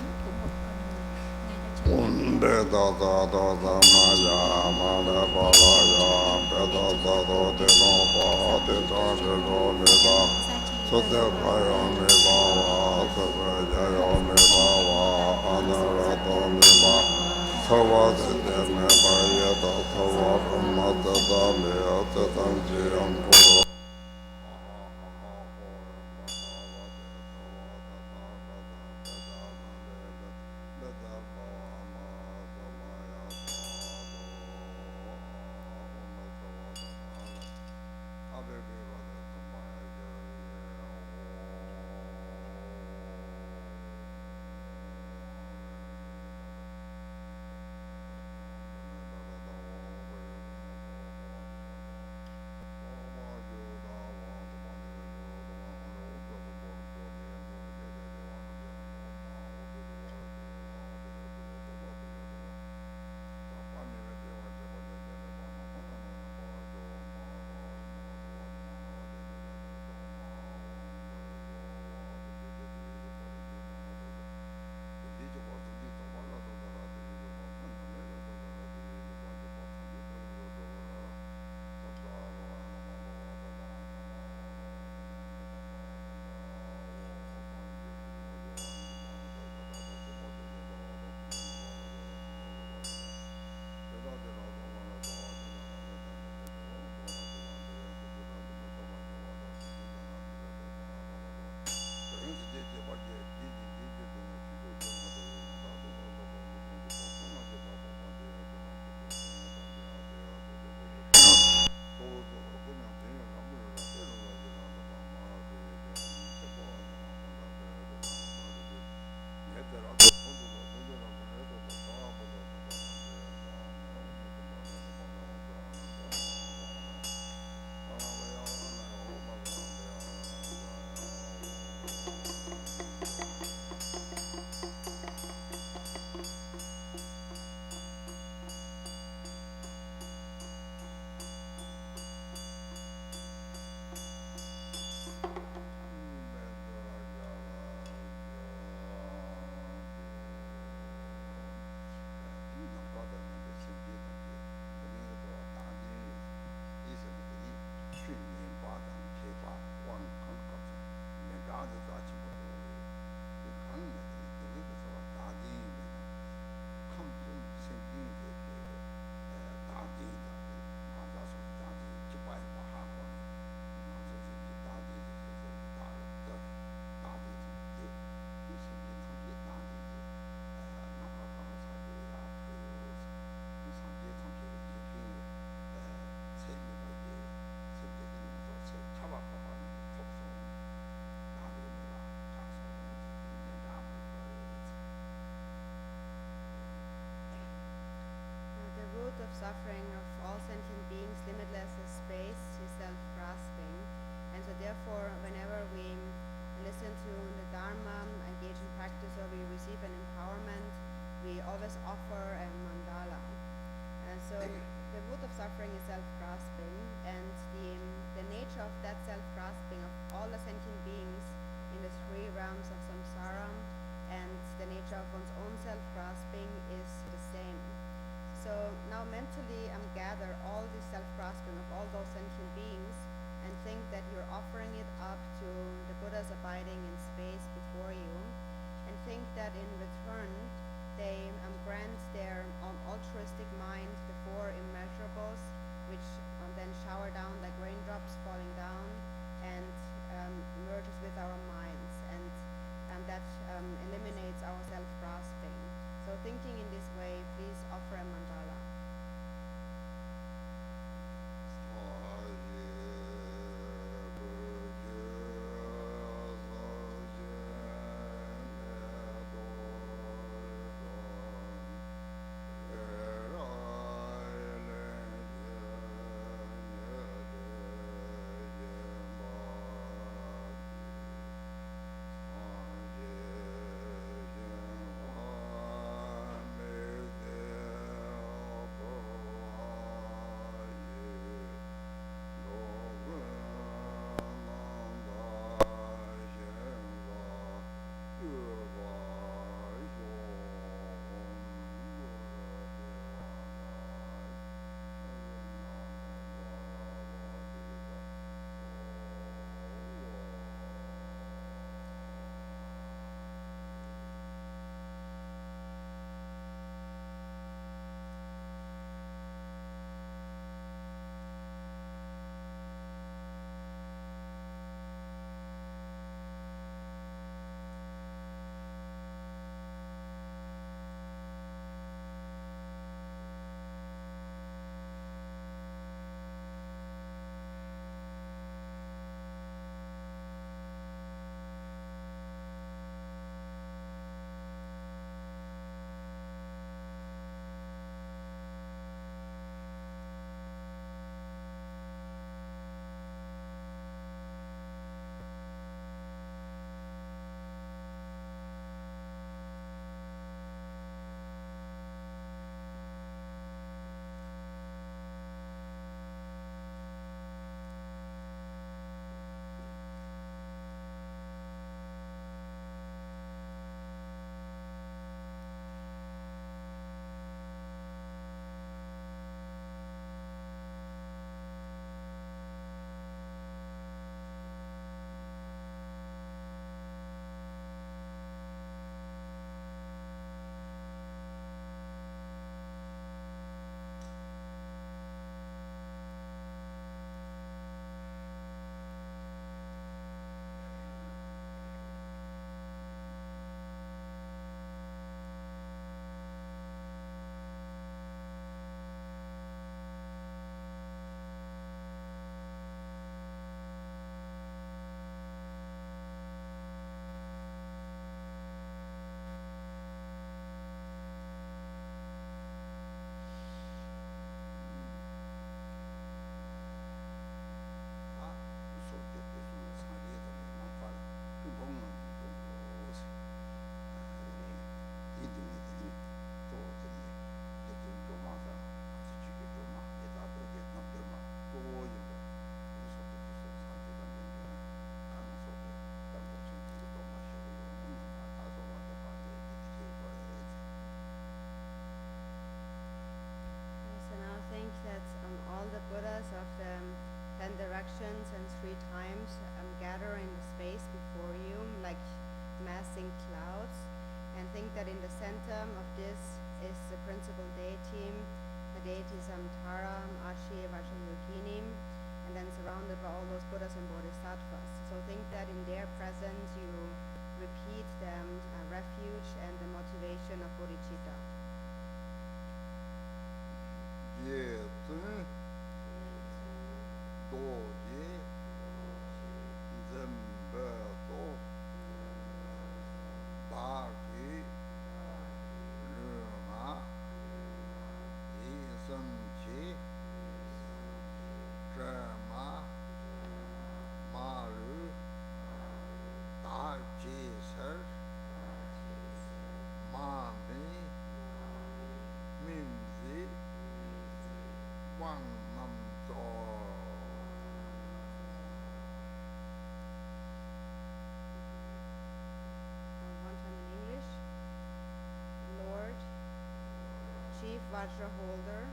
Vajra holder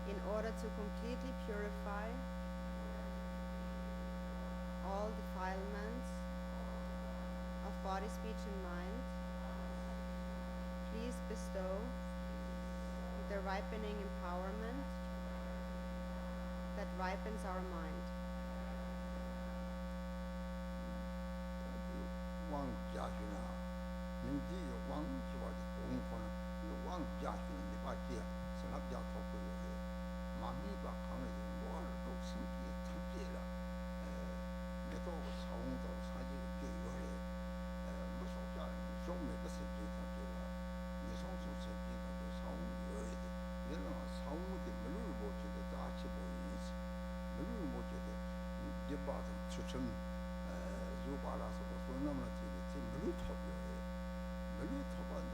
in order to completely purify all defilements of body, speech, and mind, please bestow the ripening empowerment that ripens our mind. Wang Jiaxuna, Mingji Wang Jiwa de Gongfang, Wang Jiaxuna, the Bakia, Sanabia Toku, Mami Bakang, War, Sinki, Tankila, Metal, Sound, Saji, Gay, Musoja, show me the Siki Tankila, the songs of Siki, the sound, you know, sound the Malubo to the Achi boys, Malubo to the Gibat, Chuchum. Balas of the Phenomenal Malu Tobu, Malu Toban,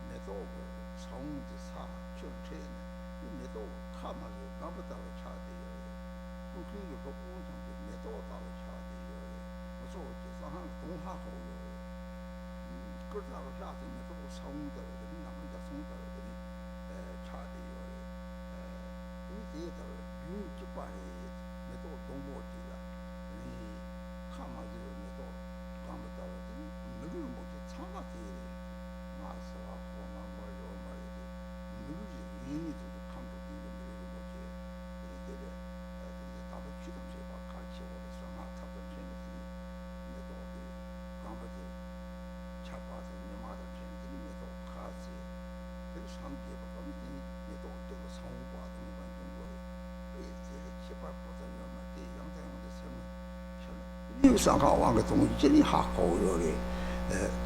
Metal, Sound, Sa, Churchin, Metal, Kama, Gabata Chadi, looking at the wound of the Metal Chadi, so Sahan, Donha, good out of Metal Sound, the Namada Sound, Chadi, theater, beauty body, Metal Dombo. 상가 왕의 동지리 하고요리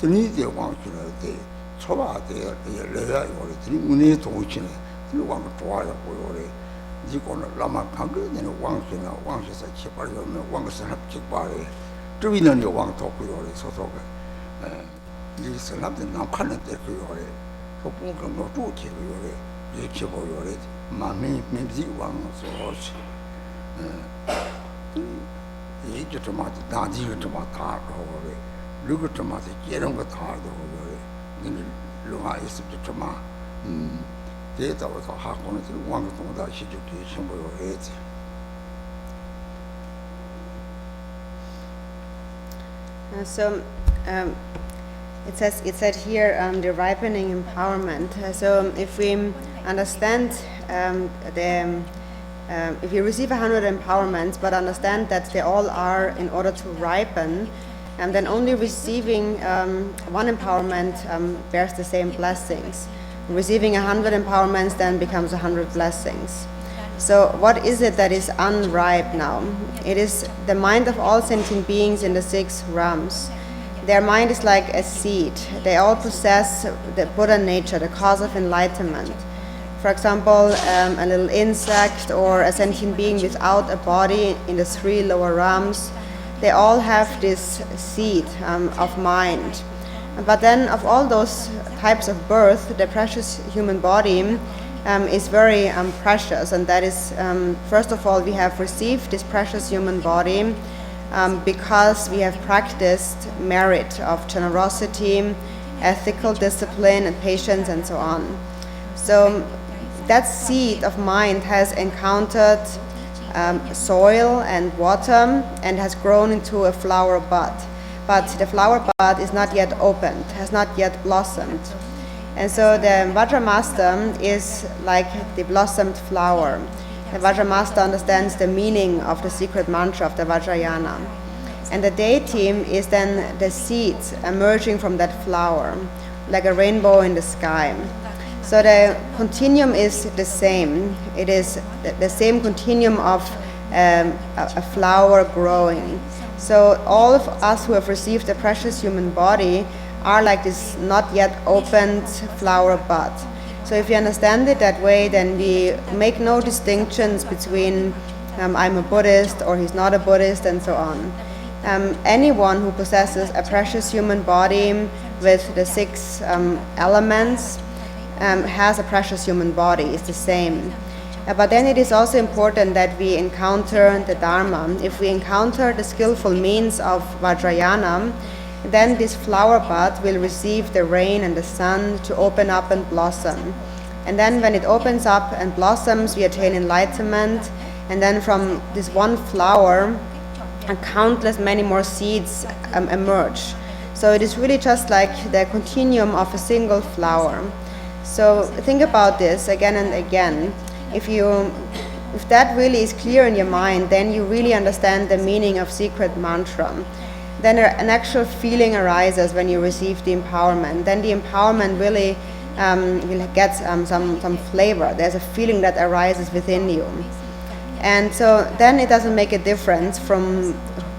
드니데 왕주는데 초바데 레야 요리 문에 동지네 왕 좋아요 고요리 이거는 라마 강근의 왕주나 왕에서 제발요면 왕에서 합직발에 주위는 왕 도고요리 소소가 이 사람들 남칸한테 그요리 소풍금 노주치 요리 이렇게 보요리 마음이 맹지 왕 소시 이게 좀 맞다. 나디가 좀 맞다. 그러고 누구 좀 맞다. 이런 거 다도 그래. 누가 있을 좀 막. 대다워서 하고는 왕동다 시주기 신고를 해야지. So it said here the ripening empowerment. So if we understand if you receive 100 empowerments but understand that they all are in order to ripen, and then only receiving one empowerment bears the same blessings. Receiving 100 empowerments then becomes 100 blessings. So what is it that is unripe now? It is the mind of all sentient beings in the 6 realms. Their mind is like a seed. They all possess the Buddha nature, the cause of enlightenment. For example, a little insect or a sentient being without a body in the 3 lower realms, they all have this seed of mind. But then of all those types of birth, the precious human body is very precious, and that is, first of all, we have received this precious human body because we have practiced merit of generosity, ethical discipline, and patience, and so on. So that seed of mind has encountered soil and water and has grown into a flower bud. But the flower bud is not yet opened, has not yet blossomed. And so the Vajra Master is like the blossomed flower. The Vajra Master understands the meaning of the secret mantra of the Vajrayana. And the deity is then the seed emerging from that flower, like a rainbow in the sky. So the continuum is the same. It is the same continuum of a flower growing. So all of us who have received the precious human body are like this not yet opened flower bud. So if you understand it that way, then we make no distinctions between I'm a Buddhist or he's not a Buddhist and so on. Anyone who possesses a precious human body with the 6 elements has a precious human body, it's the same. But then it is also important that we encounter the Dharma. If we encounter the skillful means of Vajrayana, then this flower bud will receive the rain and the sun to open up and blossom. And then when it opens up and blossoms, we attain enlightenment. And then from this one flower, countless many more seeds emerge. So it is really just like the continuum of a single flower. So think about this again and again. If that really is clear in your mind, then you really understand the meaning of secret mantra. Then an actual feeling arises when you receive the empowerment. Then the empowerment really will get some flavor. There's a feeling that arises within you. And so then it doesn't make a difference from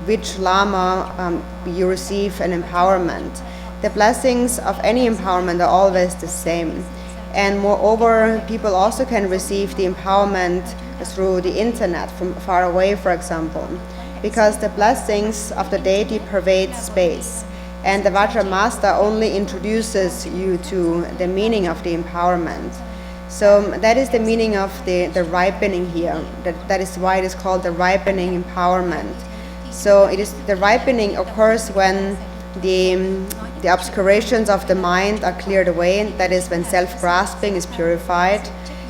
which Lama you receive an empowerment. The blessings of any empowerment are always the same. And moreover, people also can receive the empowerment through the internet from far away, for example, because the blessings of the deity pervade space. And the Vajra Master only introduces you to the meaning of the empowerment. So that is the meaning of the ripening here. That is why it is called the ripening empowerment. So it is the ripening occurs when the obscurations of the mind are cleared away. That is when self-grasping is purified,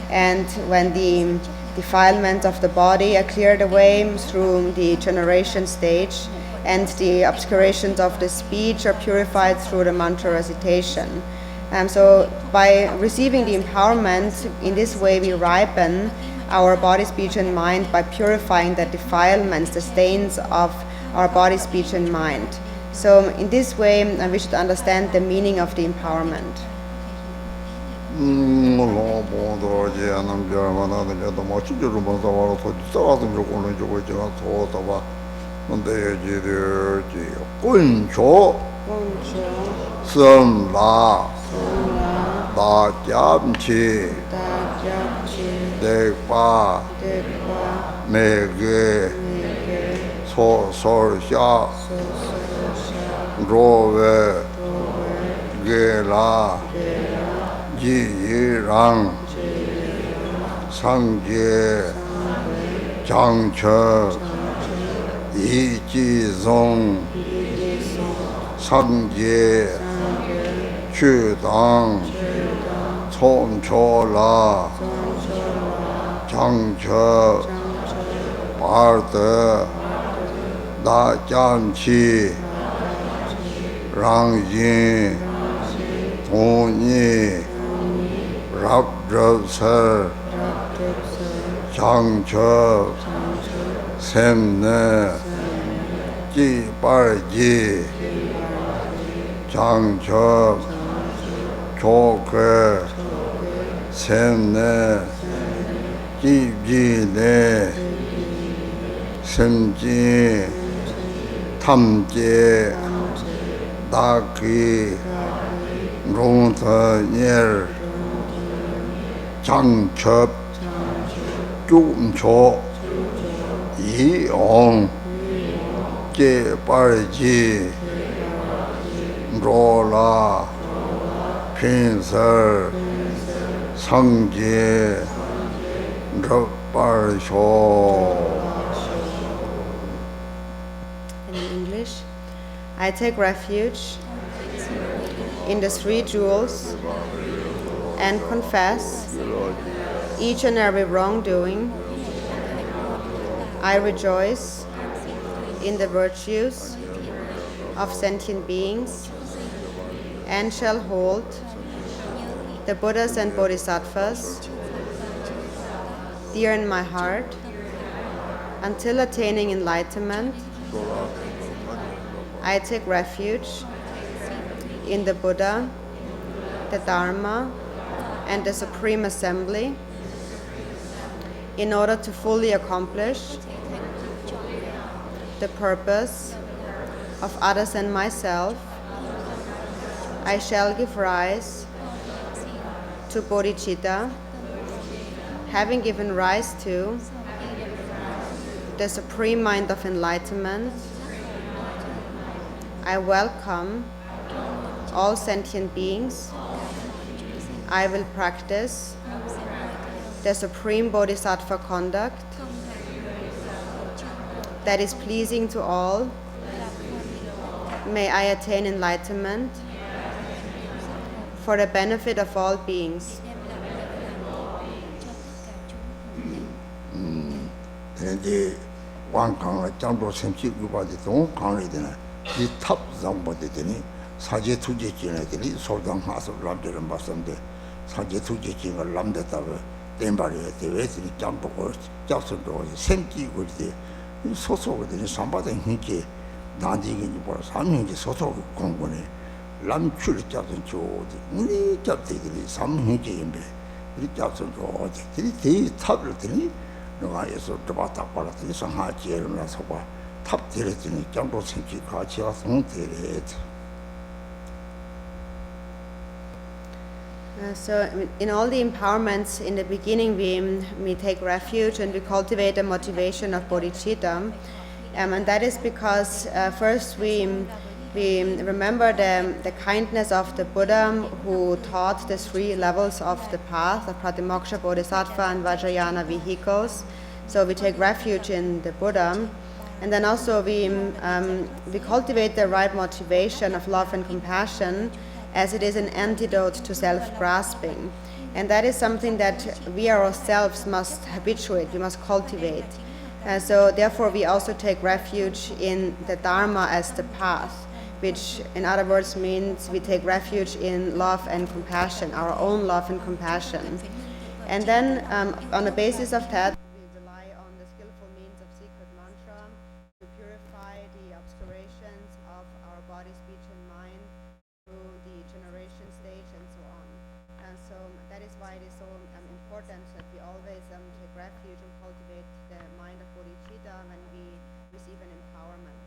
and when the defilements of the body are cleared away through the generation stage, and the obscurations of the speech are purified through the mantra recitation. So by receiving the empowerment, in this way we ripen our body, speech and mind by purifying the defilements, the stains of our body, speech and mind. So in this way we should understand the meaning of the empowerment. Rove, Gela, Ji Rang, Sangye, Changche, Yi Ji Zong, Sangye, Chu Dang, Chong Cho La, Changche, Barde, Da Jian Qi, Rang Yin, Tong Yi, Rab Drab Ser, Chang Che, Sem Ne, Ji Bar Ji, Chang Che, Chokyi, Sem Ne, Ji Ji Ne, Sem Ji, Tam Ji, Da Ki, Rong Te Nier, Chang Che, Zhu Cho, Yi Ong, Jie Bar Ji, Drolma, Pin Ser, Sang Ji, Zhe Bar Shou. I take refuge in the three jewels and confess each and every wrongdoing. I rejoice in the virtues of sentient beings and shall hold the Buddhas and Bodhisattvas dear in my heart until attaining enlightenment. I take refuge in the Buddha, the Dharma, and the Supreme Assembly in order to fully accomplish the purpose of others and myself. I shall give rise to bodhicitta, having given rise to the Supreme Mind of Enlightenment. I welcome all sentient beings. I will practice the Supreme Bodhisattva conduct that is pleasing to all May I attain enlightenment for the benefit of all beings. 이제 왕강을 장도 생식 유바디 동 강이 되나 이 탑장보다 되니 사제 투제 지내들이 소당 하서 람들은 봤는데 사제 투제 지가 람됐다고 땜바리에 대해서는 장보고 잡선도 생기고 이제 소소거든요. 삼바다 힘께 나디기 뭐 삼hin지 소소 공부네 람출 잡선 조지 우리 잡들이 삼hin지 임베 이 잡선 조지 이 대이 탑을 들이 너가에서 들어왔다 빨았더니 상하지를 나서 봐 탑들었더니 장도 생기 가치가 성대래. So in all the empowerments in the beginning we take refuge and we cultivate the motivation of bodhicitta, and that is because first we remember the kindness of the Buddha who taught the 3 levels of the path of Pratimoksha, Bodhisattva and Vajrayana vehicles. So we take refuge in the Buddha, and then also we cultivate the right motivation of love and compassion, as it is an antidote to self-grasping. And that is something that we ourselves must habituate, we must cultivate. So therefore we also take refuge in the Dharma as the path, which in other words means we take refuge in love and compassion, our own love and compassion. And then on the basis of that, we rely on the skillful means of secret mantra to purify the obscurations of our body, speech and mind through the generation stage and so on. And so that is why it is so important that we always take refuge and cultivate the mind of bodhicitta when we receive an empowerment.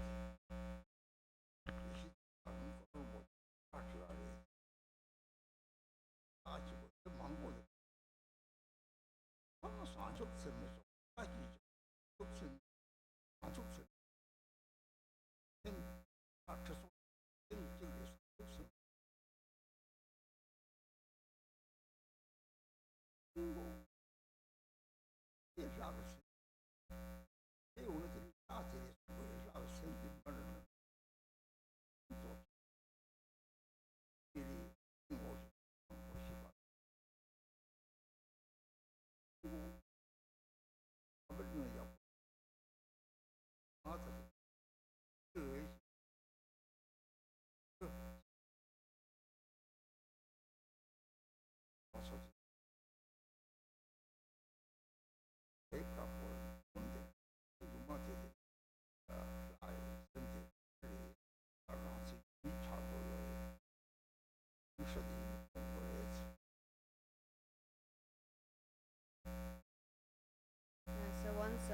So once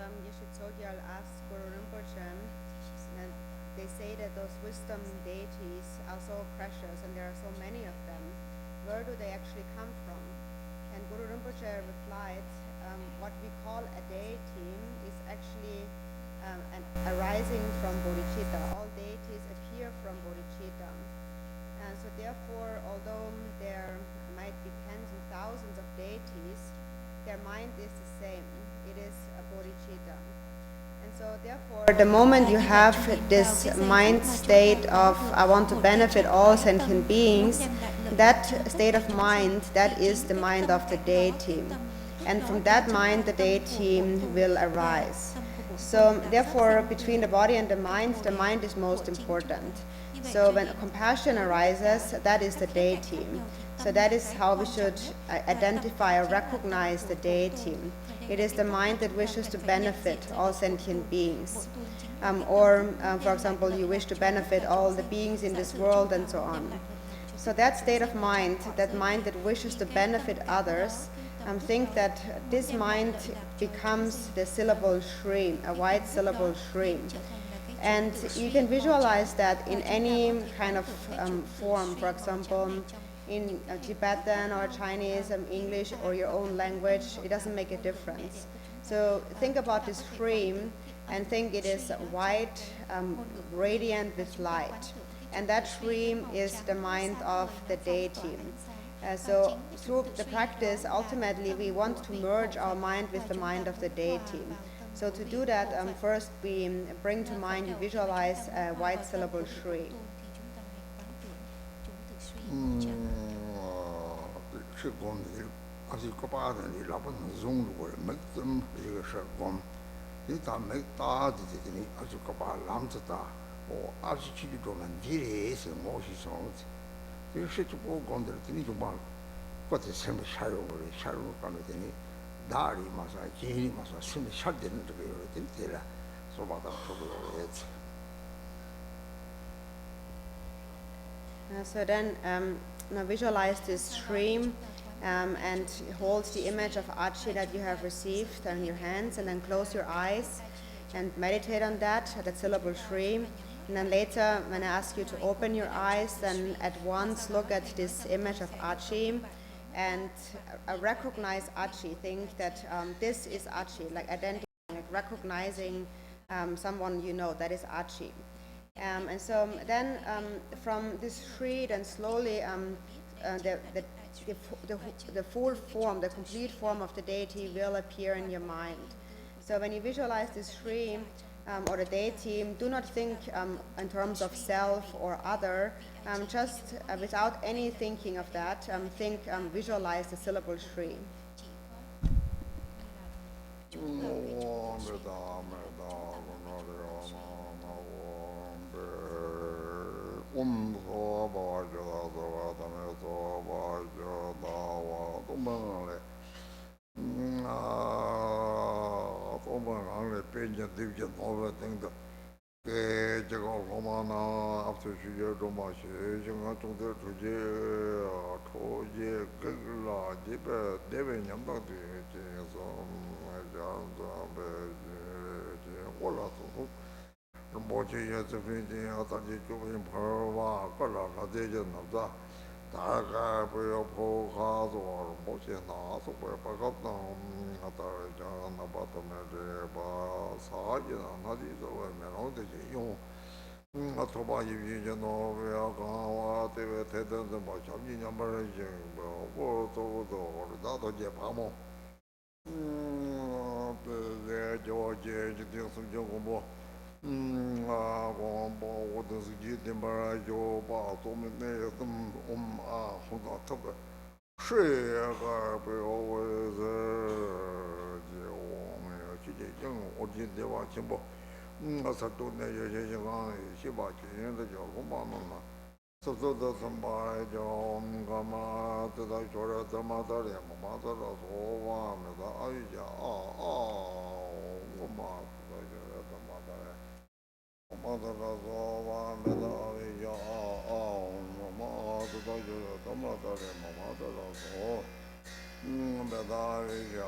Chokyi asked Guru Rinpoche, and they say that those wisdom deities are so precious and there are so many of them, where do they actually come from? And Guru Rinpoche replied, what we call a deity is actually arising from bodhicitta. All deities appear from bodhicitta. And so therefore, although there might be tens and thousands of deities, their mind is the same. It is a bodhicitta. And so therefore, the moment you have this mind state of I want to benefit all sentient beings, that state of mind, that is the mind of the deity. And from that mind, the deity will arise. So therefore, between the body and the mind is most important. So when compassion arises, that is the deity. So that is how we should identify or recognize the deity. It is the mind that wishes to benefit all sentient beings. For example, you wish to benefit all the beings in this world and so on. So that state of mind, that mind that wishes to benefit others, think that this mind becomes the syllable shri, a white syllable shri. And you can visualize that in any kind of form, for example, in Tibetan or Chinese, English or your own language, it doesn't make a difference. So think about this stream and think it is white, radiant with light. And that stream is the mind of the deity. So through the practice, ultimately, we want to merge our mind with the mind of the deity. So to do that, first we bring to mind, you visualize a white syllable shri. 是光的，而且个把的你老不能融入过来，没这么一个事光，你打没打的这个你，而且个把浪子打，而且去做问题的是我是说的，这个事情我讲的，你就把，或者什么下入过来，下入干的你，哪里嘛啥，这里嘛啥，什么下的这个有的对了，说把它说不了的。So then now visualize this stream and hold the image of Achi that you have received in your hands, and then close your eyes and meditate on that syllable stream. And then later, when I ask you to open your eyes, then at once look at this image of Achi and recognize Achi. Think that this is Achi, like identifying, like recognizing someone you know, that is Achi. And so then from this tree, then slowly the full form, the complete form of the deity will appear in your mind. So when you visualize this tree or the deity, do not think in terms of self or other, just without any thinking of that, visualize the syllable tree. Rinpoche ya tsepin jing ya tangche chupin parwa kala la deje nabza daga puyo po ka zuwa Rinpoche na su puyo pakab tang atare jang nabata me re pa sa yi na nadi zuwa me rong deje yung atoba yi je no ya kang wa tewe te ten zen pa chab yi nyambar jing pa wo to do da to je pa mo pe jo je je ting sum jong gombo我的是一点半就把咱们那个红到特别水个不要为是就我们要去讲我今天话全部我是都那有些地方是把钱的叫我妈妈嘛走走的什么叫干嘛知道说了怎么的了妈妈知道说话没得哎呀我妈知道就是怎么的了妈的了说话没得哎呀妈知道就是怎么的了妈妈知道说没得哎呀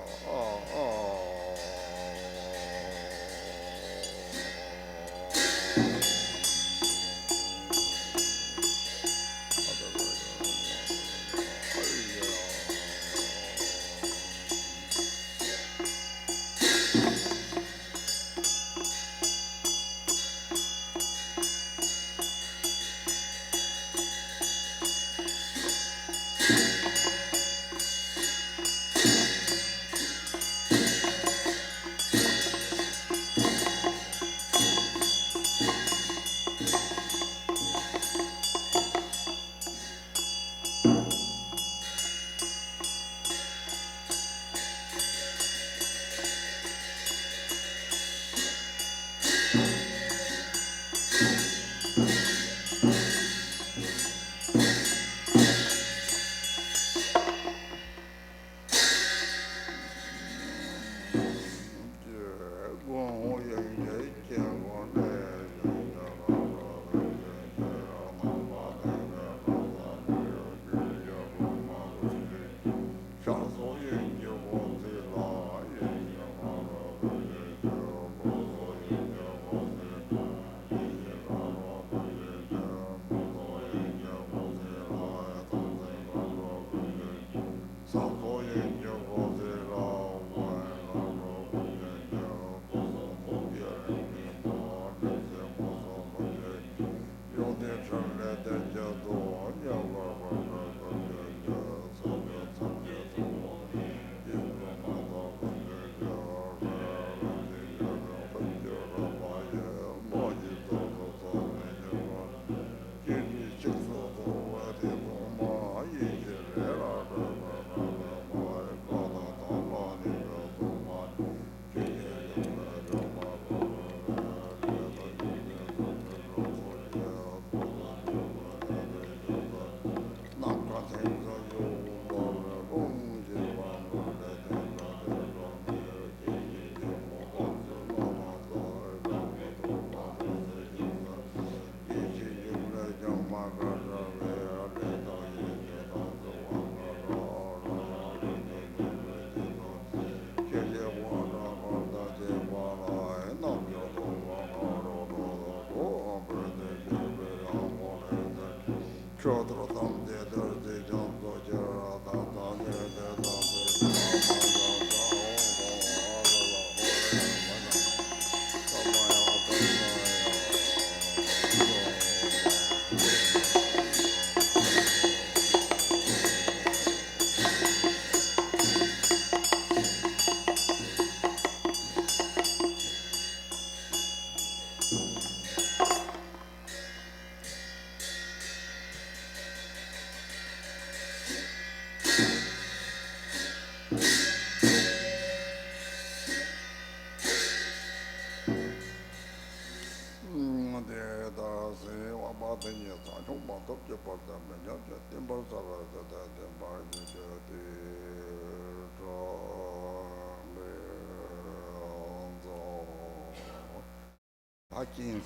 Achi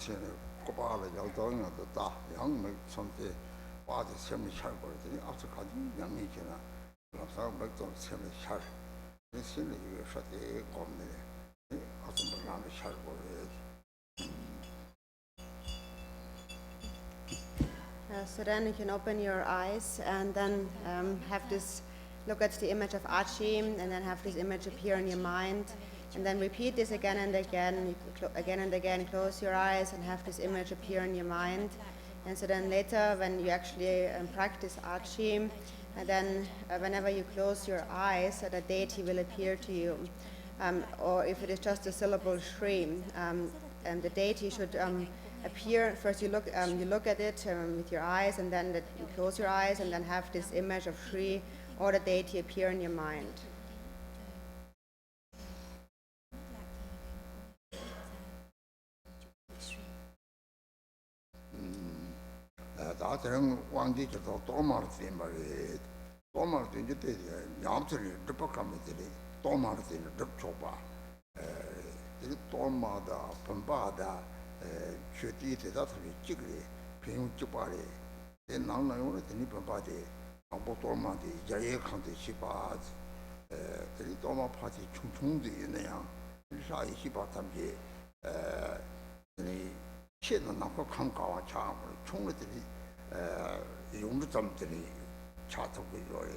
kopala yagdang da yang mek somte ba de sem char ko de after ka yang ni kena la sa mek to sem char ni sin ni ye sha de kom ne after ma na char ko So then you can open your eyes and then have this, look at the image of Achi and then have this image appear in your mind. And then repeat this again and again, again and again, close your eyes and have this image appear in your mind. And so then later when you actually practice Achi, and then whenever you close your eyes, the deity will appear to you. Or if it is just a syllable Shri, and the deity should appear. First you look at it with your eyes, and then you close your eyes and then have this image of Shri or the deity appear in your mind. 다들은 왕지에서 도마르스 말이 도마르스 이제 냠들이 르박하면들이 도마르스 르초바 이 도마다 pom바다 최디에다 소리 찍으리 병 찍바리 내 나나요는 되니 pom바데 아보 도마데 야예 칸데 시바 이 도마 파티 충충도 있네요 사이 시바 담지 이 시는 나고 강가와 차 총들이 용도 점들이 차트고 요래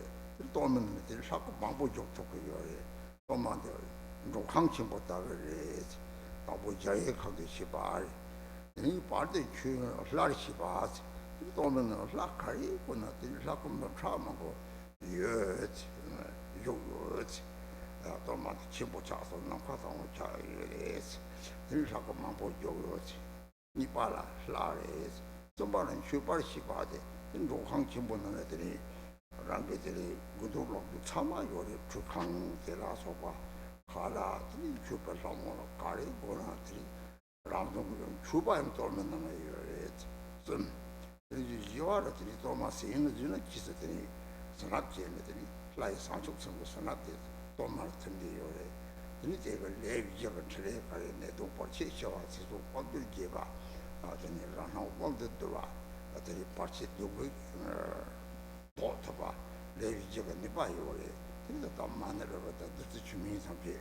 또는 들 자꾸 방법 좋고 요래 또만들 로강침보다 그래 나보 자예하게 시발 이 빠르게 추는 라리 시발 또는 라카리 보나 들 자꾸 뭐 차마고 요요지 또만 침보 차서 나가서 차이래 들 자꾸 방법 요요지 이 봐라 라레스 좀바는 슈퍼 시바데 로항 김보는 애들이 랑베들이 구도록도 참아요리 주강 데라서 봐 가라 이 슈퍼 상모로 가리 보나들이 랑동 주바임 돌면 나요 좀 이제 요아들이 도마스 있는 주는 기스들이 선압제들이 라이 상축 선거 선압제 도마를 텐데요래 이제 그 레비저가 트레 가리 내도 벌치 쇼와서 본들 개바 아전이 라나 원들도와 아들이 같이 두고 도토바 레비저가 니바요래 근데 더 만들어 봤다 듣지 주민 상태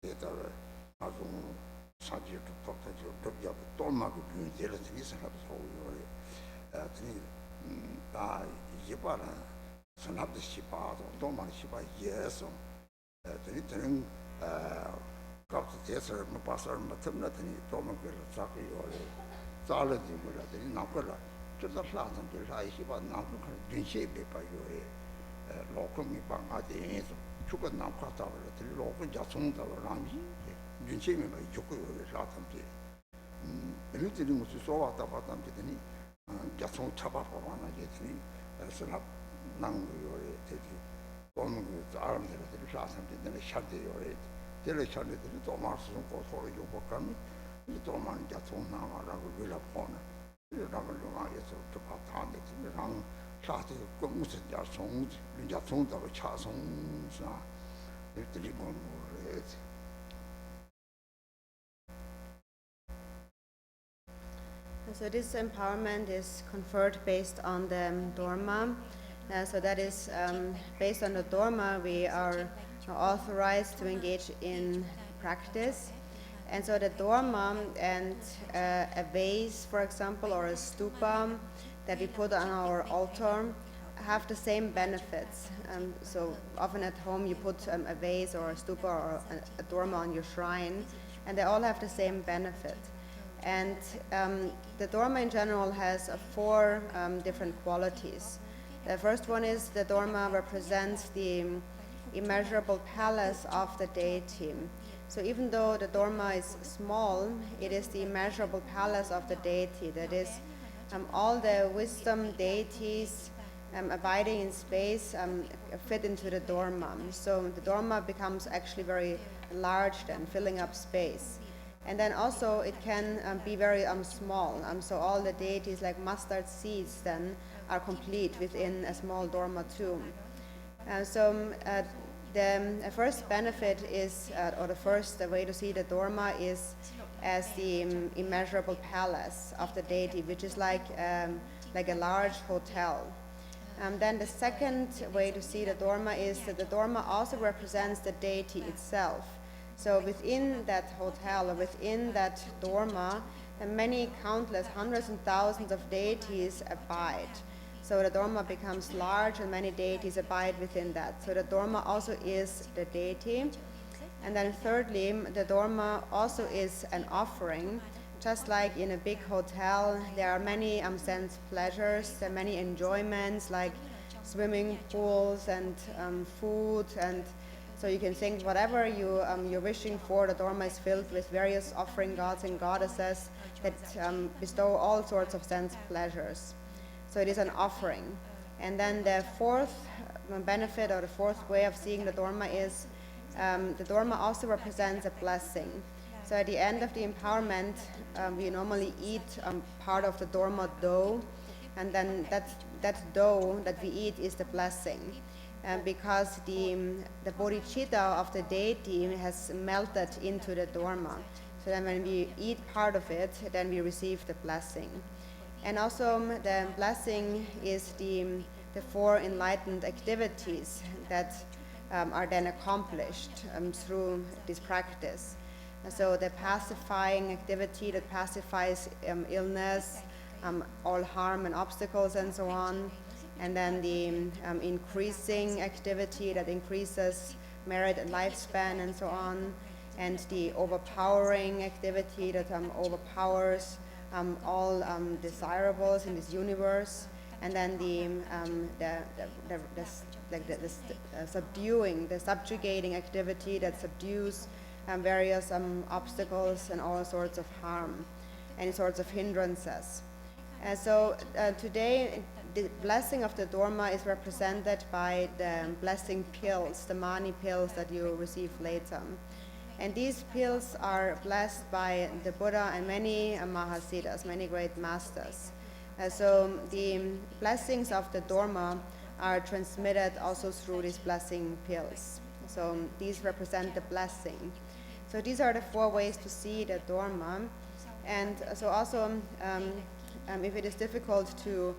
대다를 아주 사지도 똑같이 dobbiamo tomma고 비운데를 생기서라도 소요래 아들이 다 이제바라 선합도 시바도 도만 시바 예서 아들이 되는 갑자기 제설 뭐 파서 뭐 틈나더니 도만 그걸 잡고요래 잘라지 몰라더니 나거라 저다 플라는 그 사이시바 나고 근시에 봐요래 로컴이 방아대에서 죽어 나왔다 그랬더니 로컴 자송다로 라미 근시에 뭐 죽고요래 라탐지 이들이 무슨 소와다 봤다더니 자송 잡아봐나 했더니 선합 난거요래 되지 도는 그 사람들이 라탐지는 샤대요래 텔레차들이 도마스는 고소를 요구하면 이 도만 자통 나가라고 빌어보나 이라고 용하에서 또 바탕에 지랑 사실 공무선 자송 자통다고 차송사 이들이 뭐래 So this empowerment is conferred based on the Drolma. So that is based on the Drolma, we are authorized to engage in practice. And so the Drolma and a vase, for example, or a stupa, that we put on our altar have the same benefits. So often at home you put a vase or a stupa or a dorma on your shrine, and they all have the same benefit. And the dorma in general has four different qualities. The first one is the dorma represents the immeasurable palace of the deity. So even though the dorma is small, it is the immeasurable palace of the deity. That is, all the wisdom deities abiding in space fit into the dorma. So the dorma becomes actually very large then, filling up space. And then also it can be very small. So all the deities like mustard seeds then are complete within a small dorma too. The first benefit is, or the first way to see the dorma is as the immeasurable palace of the deity, which is like a large hotel. Then the second way to see the dorma is that the dorma also represents the deity itself. So within that hotel or within that dorma, many countless hundreds and thousands of deities abide. So the dorma becomes large and many deities abide within that. So the dorma also is the deity. And then thirdly, the dorma also is an offering. Just like in a big hotel, there are many sense pleasures, there are many enjoyments like swimming pools and food, and so you can think whatever you're wishing for. The dorma is filled with various offering gods and goddesses that bestow all sorts of sense pleasures. So it is an offering. And then the fourth benefit or the fourth way of seeing the dorma is the dorma also represents a blessing. So at the end of the empowerment, we normally eat part of the dorma dough, and then that dough that we eat is the blessing, because the bodhicitta of the deity has melted into the dorma. So then when we eat part of it, then we receive the blessing. And also the blessing is the four enlightened activities that are then accomplished through this practice. So the pacifying activity that pacifies illness, all harm and obstacles and so on. And then the increasing activity that increases merit and lifespan and so on. And the overpowering activity that overpowers all desirables in this universe. And then the subjugating activity that subdues various obstacles and all sorts of harm, any sorts of hindrances. So today, the blessing of the dorma is represented by the blessing pills, the mani pills that you receive later. And these pills are blessed by the Buddha and many Mahasiddhas, many great masters. So the blessings of the dorma are transmitted also through these blessing pills. So these represent the blessing. So these are the four ways to see the dorma. And so also, if it is difficult to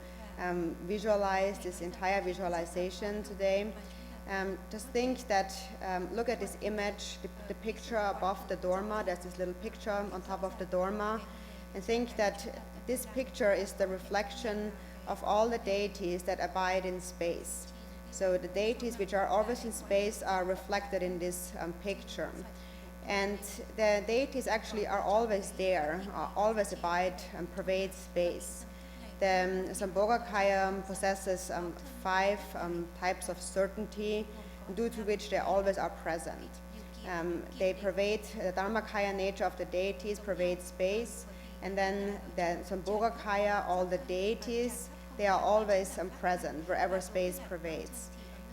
visualize this entire visualization today, just think that, look at this image, the picture above the dorma. There's this little picture on top of the dorma. And think that this picture is the reflection of all the deities that abide in space. So the deities which are always in space are reflected in this picture. And the deities actually are always there, always abide and pervade space. The Sambhogakaya possesses 5 types of certainty, due to which they always are present. They pervade, the Dharmakaya nature of the deities pervade space, and then the Sambhogakaya, all the deities, they are always present wherever space pervades.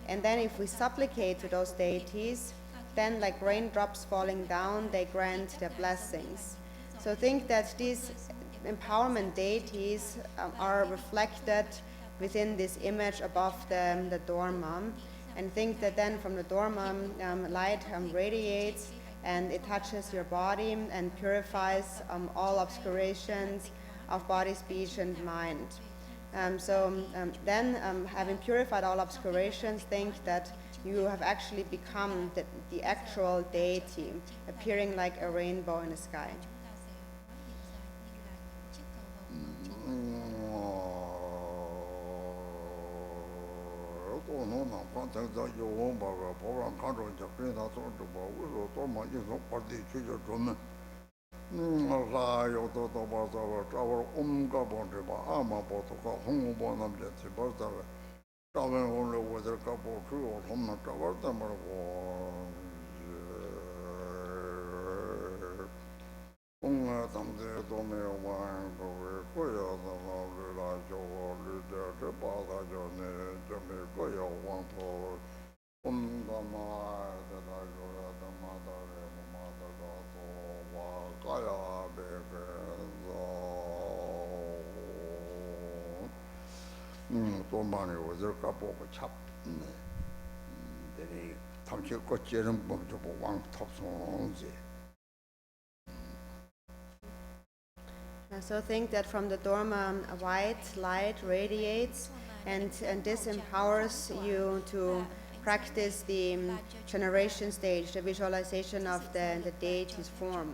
And then if we supplicate to those deities, then like raindrops falling down, they grant their blessings. So think that these empowerment deities are reflected within this image above the dorma, and think that then from the dorma light radiates and it touches your body and purifies all obscurations of body, speech, and mind. Then having purified all obscurations, think that you have actually become the actual deity, appearing like a rainbow in the sky. 多农能光在有文报个保安看着就跟他说这吧，我说多么一说把地区就专门。啥有多多把这个这会我们个帮这吧，俺们包头个红包那么的去把这个，这问我了我这个包出我他们这会怎么我，咱们这都没有玩过，过要怎么绿了就绿的，这把它就那这没过要往头。他妈的，他说了他妈的嘞，他妈的个做我个呀，别个做，多嘛呢？我这个包个吃，这里他们去过节人不就不往头上去。So think that from the Drolma white light radiates, and this empowers you to practice the generation stage, the visualization of the deity's form.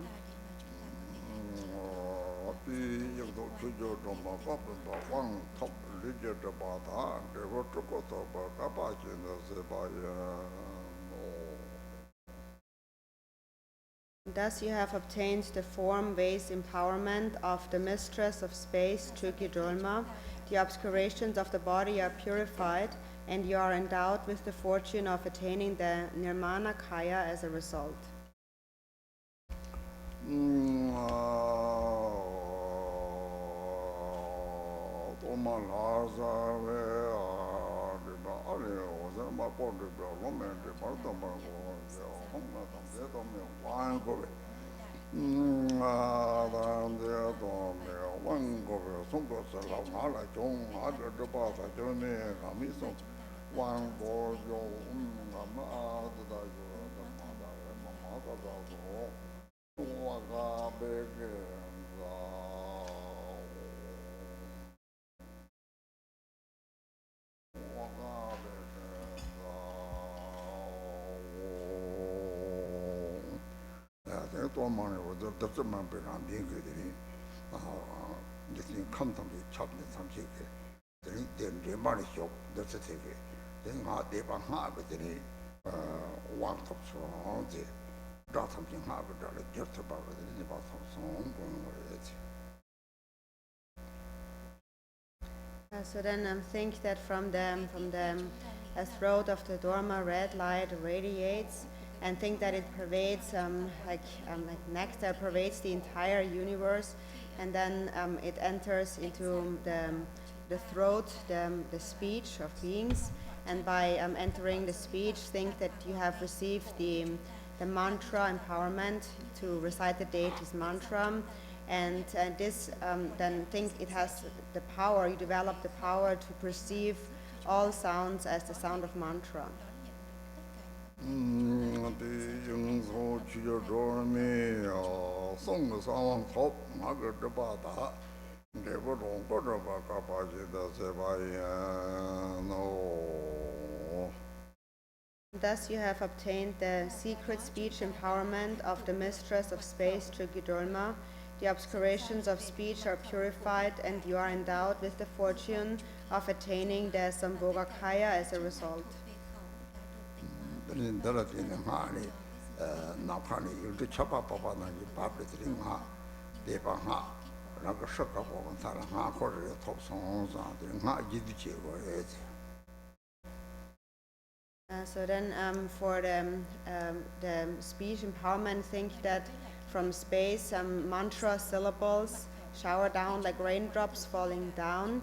Thus you have obtained the form-based empowerment of the mistress of space, Chokyi Drolma. The obscurations of the body are purified, and you are endowed with the fortune of attaining the Nirmana Kaya as a result. So then think that from the throat of the Drolma red light radiates, and think that it pervades like nectar pervades the entire universe, and then it enters into the throat, the speech of beings, and by entering the speech, think that you have received the mantra empowerment to recite the deity's mantra. And this, then think it has the power, you develop the power to perceive all sounds as the sound of mantra. Thus you have obtained the secret speech empowerment of the mistress of space, Chokyi Drolma. The obscurations of speech are purified, and you are endowed with the fortune of attaining the Sambhogakaya as a result. So then for the speech empowerment, think that from space mantra syllables shower down like raindrops falling down,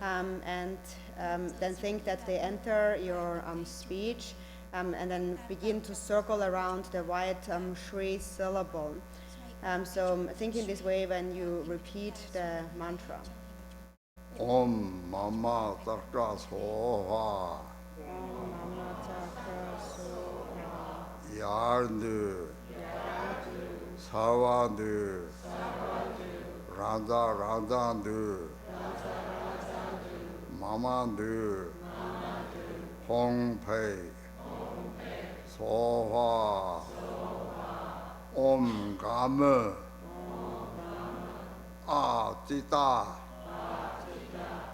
and then think that they enter your speech, and then begin to circle around the white Shri syllable. So think in this way when you repeat the mantra. Om Mama Takra Soha Yardu Savadu Radha Radhandu Mamandu Hong Pei Soha Om Gama Atita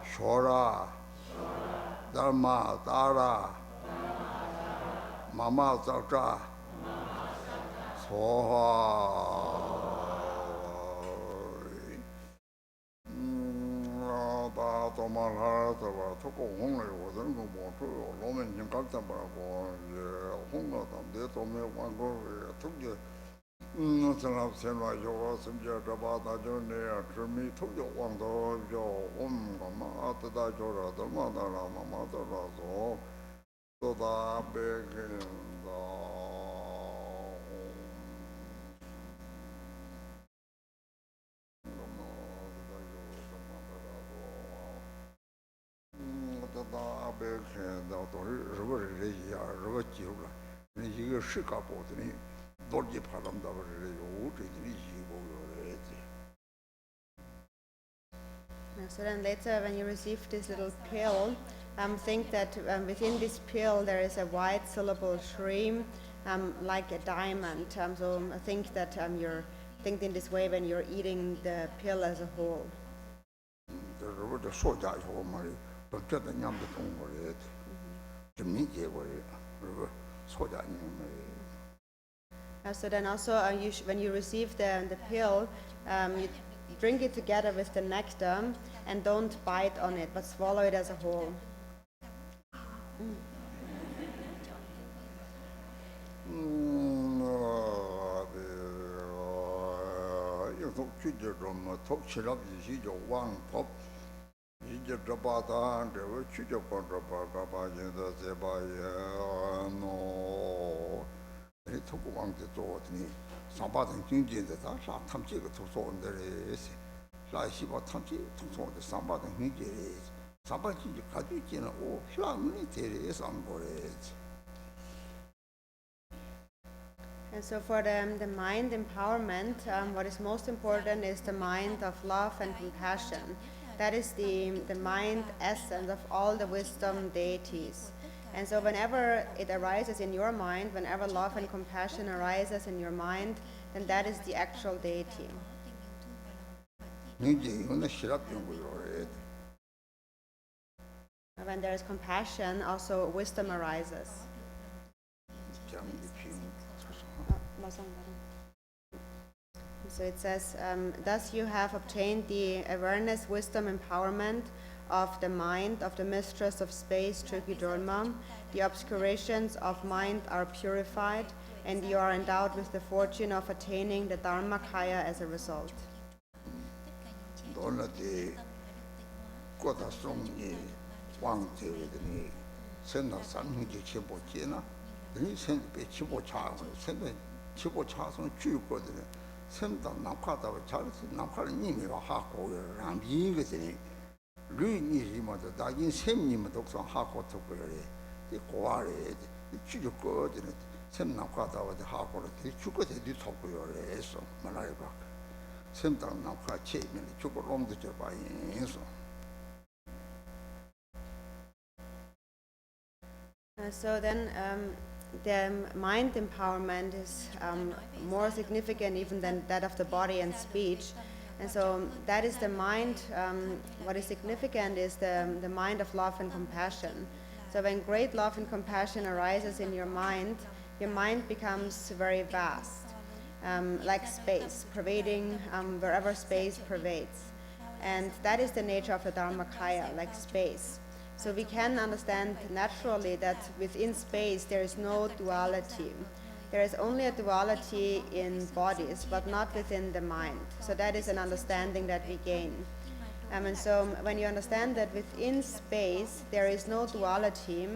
Shora Drolma, Dara, Mama Zaja, Soha. Da Toma Harata, took only was in the water, Roman in Caltabarago, Honga, they told me one go, took you. Nothing of Senra, you was in Jabata Journey, to me, took you one door, your own Mata Jora, the mother of my mother, so the big in the 다别看到都是如果是这样，如果记住了，那一个时间包的呢，到底怕他们到是有这的一个有的。So then later when you receive this little pill, think that within this pill there is a white syllable stream like a diamond. So think that you're thinking this way when you're eating the pill as a whole. 如果这说家以后嘛，都觉得娘不懂我的，就没结果的，如果说家娘没。So then also when you receive the pill, you drink it together with the nectar and don't bite on it, but swallow it as a whole. 有时候去这种嘛，头吃了一些就忘跑，一直这把单，这个去就光这把现在这把也喏，你头不忘记做的呢，上把人经济的，咱啥他们这个做的嘞些，啥细胞他们这做的上把人经济的，上把经济看就见了，哦，啥没得嘞上过嘞。And so for the mind empowerment, what is most important is the mind of love and compassion. That is the mind essence of all the wisdom deities. And so whenever it arises in your mind, whenever love and compassion arises in your mind, then that is the actual deity. When there is compassion, also wisdom arises. So it says, thus you have obtained the awareness, wisdom, empowerment of the mind of the mistress of space, Chokyi Drolma. The obscurations of mind are purified, and you are endowed with the fortune of attaining the Dharmakaya as a result. So then the mind empowerment is more significant even than that of the body and speech. And so that is the mind, what is significant is the mind of love and compassion. So when great love and compassion arises in your mind becomes very vast, like space, pervading wherever space pervades. And that is the nature of the Dharmakaya, like space. So we can understand naturally that within space there is no duality. There is only a duality in bodies, but not within the mind. So that is an understanding that we gain. And so when you understand that within space there is no duality,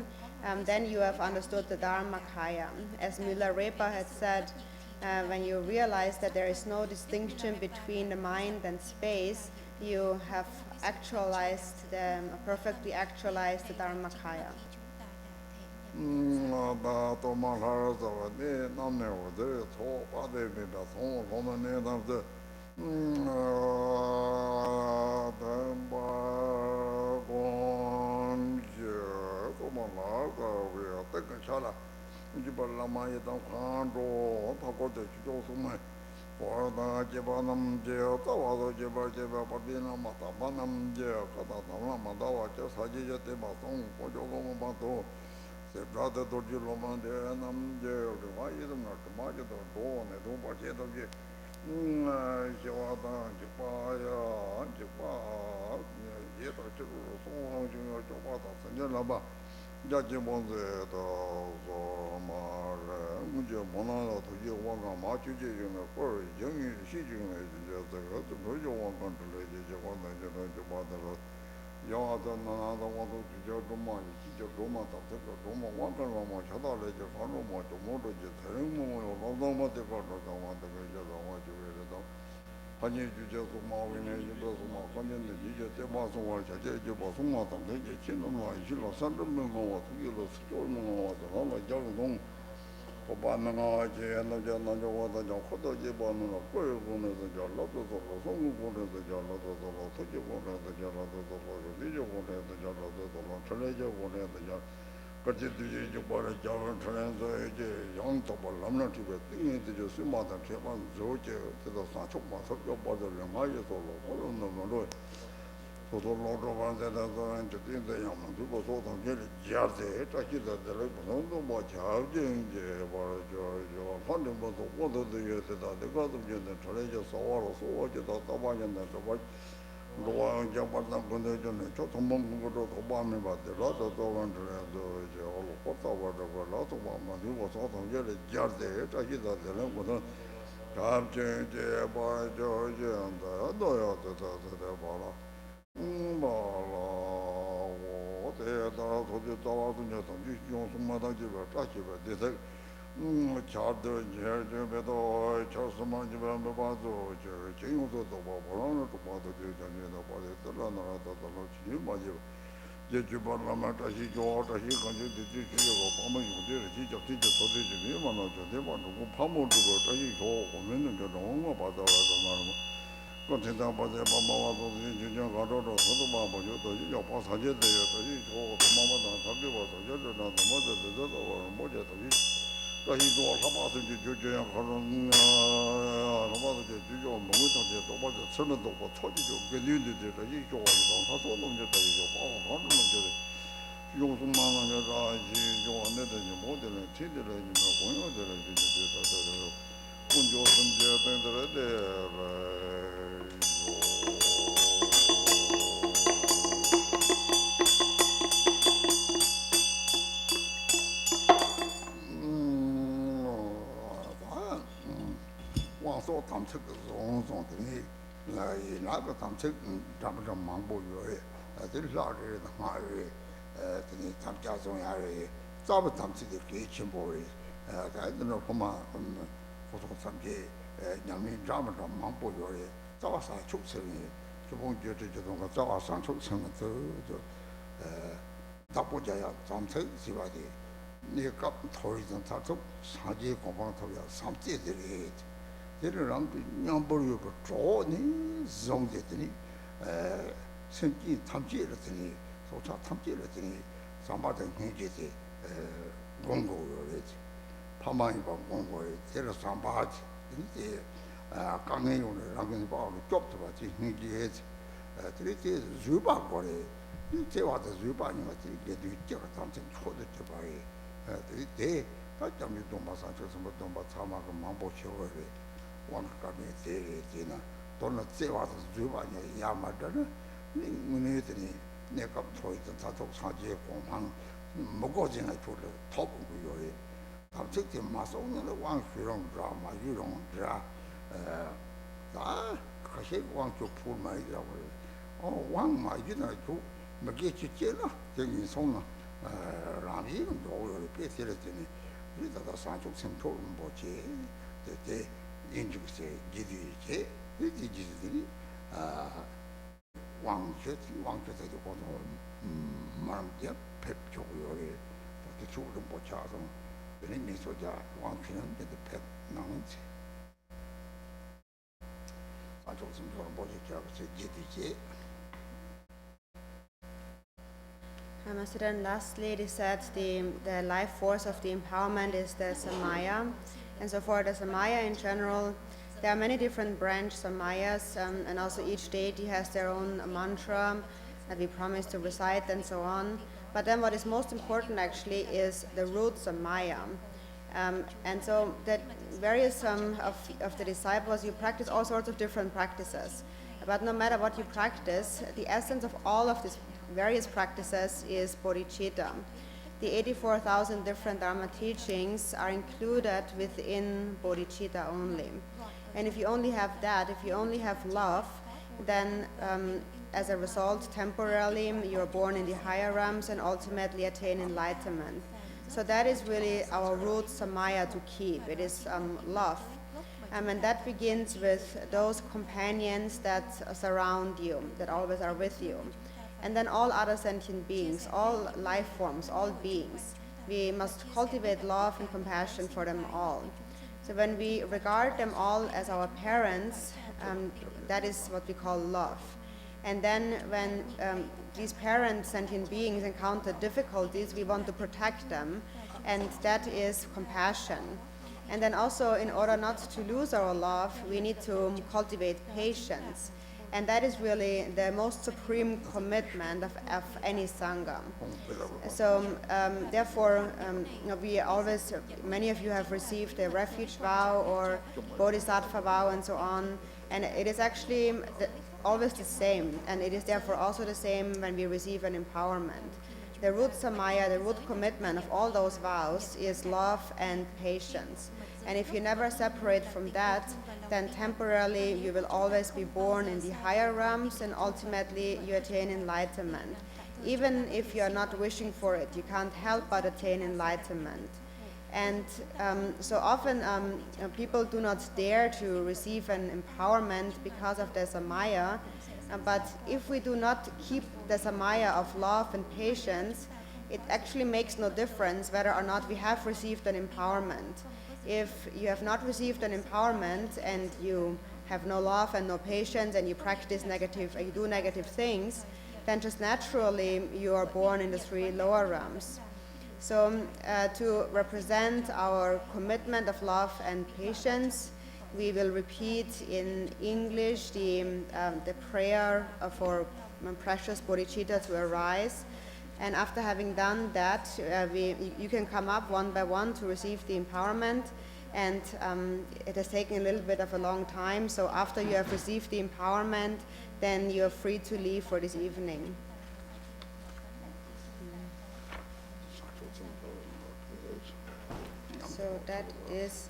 then you have understood the Dharmakaya. As Milarepa had said, when you realize that there is no distinction between the mind and space, you have actualized perfectly actualized the Dharmakaya. Warda Jibanam Jia, Tawado Jiba Jiba Padina Matabanam Jia, Katatama Madawa, Saji Basong, Pojogo Bato, the brother Dojiloma, the Nam Jia, the Vayam, the Market of Dawn, the Duba Jetavi, Jawada, Jipaya, Jipa, Jeta Chiru, Song, Jopata, Sanjalaba. Jajibonze da mar munje monala to ye wanga ma chu je yune por yeng shi jing ne je de ga de yo wang kan le je wang ne je de ba de lo ya da na da wa do je Drolma ji je Drolma da de Drolma wang kan ma cha da le je fa no mo to mo do je de mo mo lo do mo de ko da wa de je da wa ju le da 한이 주제도 마음에 이제도 막 관련된 이제 대마송을 자제 이제 보송마 담대 이제 진노마 이실로 산름는 거 어떻게로 스토르는 거 하나 jar동 보반나가 이제 나저 와다 저 코도 이제 보는 거 거기서 저 로도도 송구고에서 저 로도도 토지고에서 저 로도도 리조고에서 저 로도도 전례조고에서 저 그때 이제 뭐라 저런 전에서 이제 영도벌 남나티베 띵이 이제 수마다 제반 저게 그래서 사촉마 섞여 버들려 마이서로 그런 놈으로 소도로로 반대다서 이제 띵데 양만 두고 소도 제일 지하세 딱히다들 너무 뭐 자진 이제 뭐라 저 판도 뭐도 얻어도 되다 내가 좀 이제 전에서 소화로 소화지도 떠봐는데 저 로왕 잡았다 근데 전에 저 돈만 거도 도밤에 받대 라도 도간들도 이제 올로 꽃다버도 라도 마마 누고 소도 이제 자르대 자기다 되는 거는 갑자기 이제 봐줘 이제 한다 너야 되다 봐라 봐라 어때다 도저 따와도 녀도 용수마다 집에 딱집에 되서 차도 제베도 저스만 집에 봐도 저 진우도 봐보라는 또 봐도 되잖아요. 봐도 들어나라도 들어지 맞죠. 제 주변만 다시 저 다시 간지 뒤지고 밤에 용대를 진짜 도대체 왜만 하죠. 내가 누구 밤을 두고 다시 저 오면은 저 너무 받아와서 말이야. 그런데 봐도 밤마와도 진짜 가로로 저도 봐보죠. 또 이제 봐사제 돼요. 다시 저 밤마다 답게 봐서 저도 나도 뭐죠. 다시 저 사바서 이제 저저 그런 사바서 이제 저 먹을 때 또 봐서 선은 또 초지죠. 그 뉴인데 다시 저 가지고 가서 넘겨 다시 저 바로 넘겨 용수만은 여자 이제 저 안에도 이제 모델은 티들을 이제 공연들을 이제 군조 선제 등들에 왕소 탐책 종종 등이 나도 탐책 잡으러 망보요. 들라를 하에 등이 탐자송야에 잡을 탐책이 개침보에 가이드는 보마 고속 탐제 냠이 잡으러 망보요. 잡아서 축성이 조봉 저저동가 잡아서 축성은 저 답보자야 탐책 지바디 네가 토리던 타서 사지 공방 토야 삼제들이 얘랑 냠버려 저니 정제더니 생기 탐지르더니 소차 탐지르더니 삼바된 행제지 공고요래지 파마이 봐 공고에 제가 삼바지 이제 강행용을 하긴 봐 좁도 봐지 행제지 그렇게 주바 거래 제와도 주바니 같이 이게 뒤쪽에 탐지 초도 줘봐요 이때 다점이 동바사 저서 동바 참아가 망보셔래 왕가게 되게나 돈을 제와서 주바니 야마더는 문에더니 내가 토이던 다독 사지에 공항 먹어지나 줄을 덮고요. 갑자기 마소는 왕수랑 드라마 유령 드라 다 가시 왕조 풀마이라고 왕마이나 주 먹게 지게나 되긴 손나 라미는 도를 빼세랬더니 그러다가 산쪽 생토를 뭐지 그때 인죽세 지디제 지디들이 왕초도 보도 마음대 뵙죠요. 또 주를 못 찾아서 그런 소자 왕초는 데도 뵙 나는지 산쪽 생토를 뭐지 지디제 So then lastly, it is said the life force of the empowerment is the Samaya. And so for the Samaya in general, There are many different branch samayas, and also each deity has their own mantra that we promise to recite and so on. But then what is most important actually is the root samaya. And so that various of the disciples, you practice all sorts of different practices. But no matter what you practice, the essence of all of these various practices is bodhicitta. The 84,000 different Dharma teachings are included within bodhicitta only. And if you only have that, if you only have love, then as a result, temporarily, you're born in the higher realms and ultimately attain enlightenment. So that is really our root samaya to keep. It is love. And that begins with those companions that surround you, that always are with you. And then all other sentient beings, all life forms, all beings. We must cultivate love and compassion for them all. So when we regard them all as our parents, that is what we call love. And then when these parent sentient beings encounter difficulties, we want to protect them, and that is compassion. And then also, in order not to lose our love, we need to cultivate patience. And that is really the most supreme commitment of any Sangha. So therefore, we always, many of you have received a refuge vow or bodhisattva vow and so on. And it is actually always the same. And it is therefore also the same when we receive an empowerment. The root samaya, the root commitment of all those vows is love and patience. And if you never separate from that, then temporarily you will always be born in the higher realms and ultimately you attain enlightenment. Even if you are not wishing for it, you can't help but attain enlightenment. And so often people do not dare to receive an empowerment because of the samaya. But if we do not keep the samaya of love and patience, it actually makes no difference whether or not we have received an empowerment. If you have not received an empowerment and you have no love and no patience and you practice negative, you do negative things, then just naturally you are born in the three lower realms. So to represent our commitment of love and patience, we will repeat in English the prayer for precious bodhicitta to arise. And after having done that, you can come up one by one to receive the empowerment. And it has taken a little bit of a long time. So after you have received the empowerment, then you are free to leave for this evening. So that is...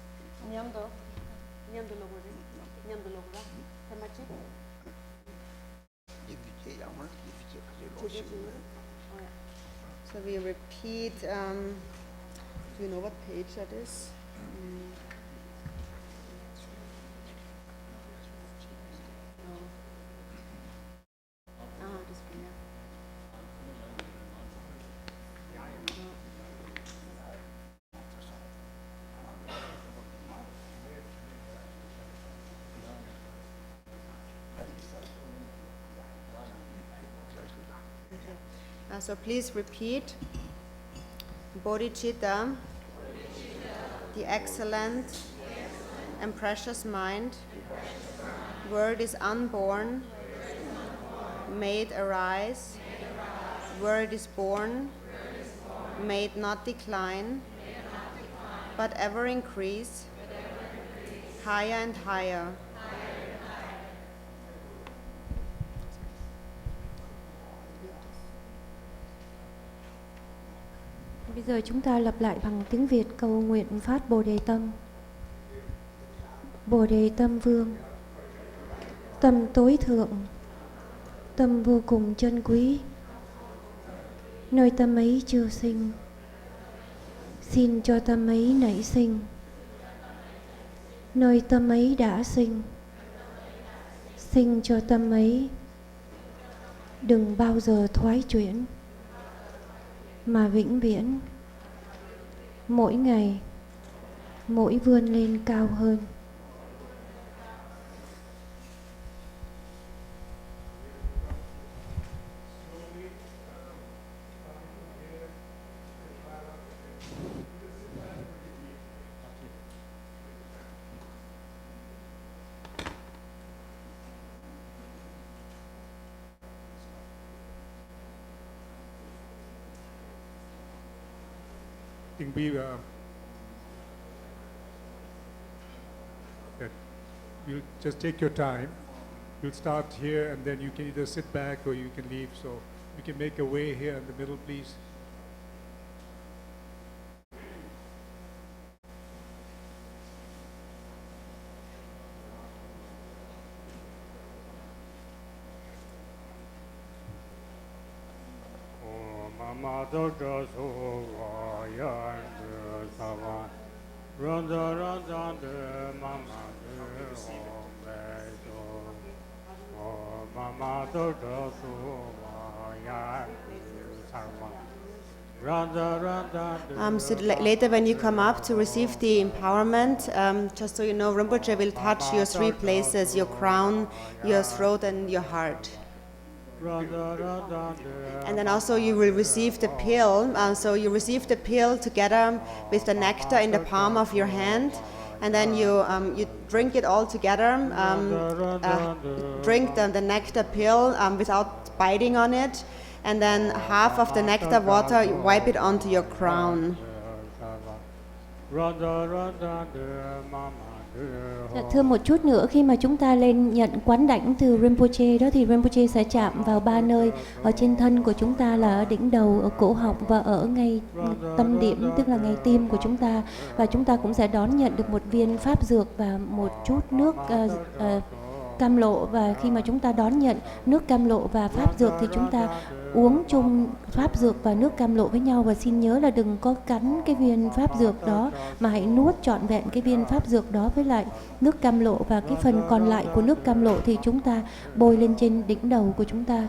So we repeat, do you know what page that is? This one, yeah. So please repeat. Bodhicitta, the excellent and precious mind, word is unborn, made arise, word is born, made not decline, but ever increase, higher and higher. Bây giờ chúng ta lặp lại bằng tiếng Việt câu nguyện phát Bồ Đề Tâm. Bồ Đề Tâm Vương, tâm tối thượng, tâm vô cùng chân quý. Nơi tâm ấy chưa sinh, xin cho tâm ấy nảy sinh. Nơi tâm ấy đã sinh, sinh cho tâm ấy đừng bao giờ thoái chuyển, mà vĩnh viễn, mỗi ngày, mỗi vươn lên cao hơn. think we that you'll just take your time. You'll start here, and then you can either sit back or you can leave. So we can make a way here in the middle, please. So later when you come up to receive the empowerment, just so you know, Rinpoche will touch your three places, your crown, your throat and your heart. And then also you will receive the pill. So you receive the pill together with the nectar in the palm of your hand. And then you drink it all together. Drink the nectar pill without biting on it. And then half of the nectar water, you wipe it onto your crown. Dạ, thưa một chút nữa, khi mà chúng ta lên nhận quán đảnh từ Rinpoche đó thì Rinpoche sẽ chạm vào 3 nơi ở trên thân của chúng ta, là ở đỉnh đầu, ở cổ họng và ở ngay tâm điểm, tức là ngay tim của chúng ta. Và chúng ta cũng sẽ đón nhận được một viên pháp dược và một chút nước cam lộ. Và khi mà chúng ta đón nhận nước cam lộ và pháp dược thì chúng ta uống chung pháp dược và nước cam lộ với nhau. Và xin nhớ là đừng có cắn cái viên pháp dược đó, mà hãy nuốt trọn vẹn cái viên pháp dược đó với lại nước cam lộ. Và cái phần còn lại của nước cam lộ thì chúng ta bôi lên trên đỉnh đầu của chúng ta.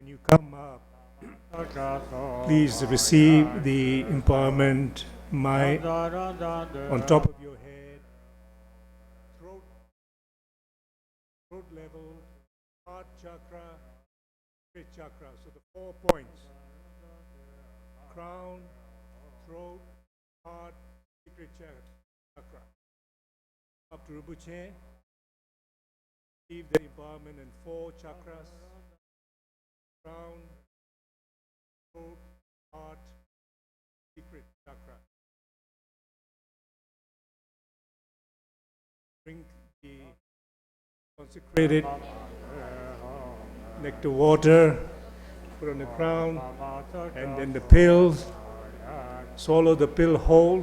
When you come up, please receive the empowerment on top of your head, throat level, heart chakra, sacral chakra. So the 4 points: crown, throat, heart, sacral chakra. Up to Rinpoche, receive the empowerment in 4 chakras: crown, throat, heart, secret chakra. Drink the consecrated nectar water, put on the crown, and then the pills. Swallow the pill whole.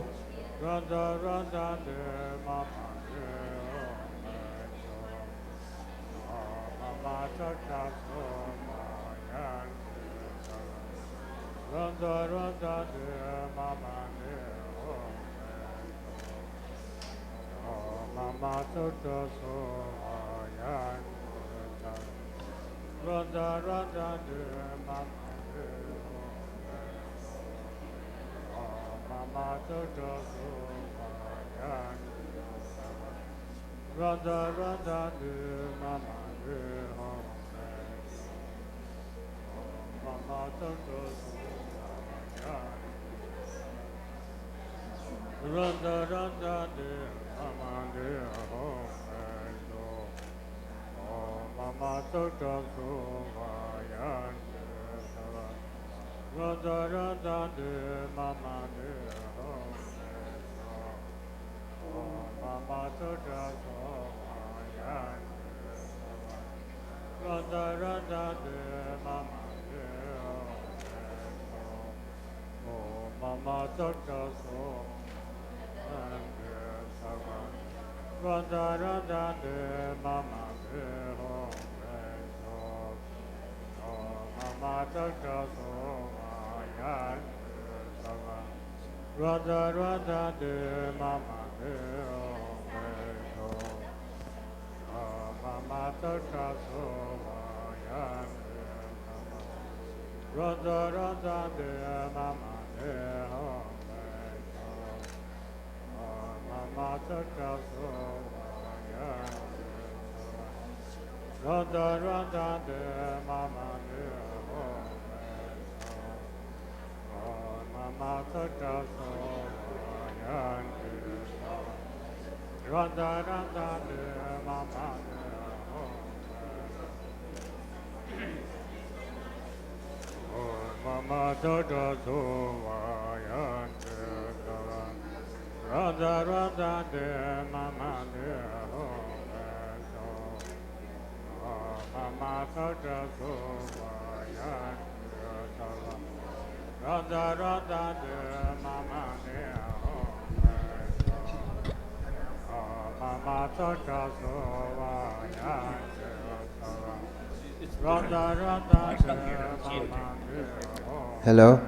Hello.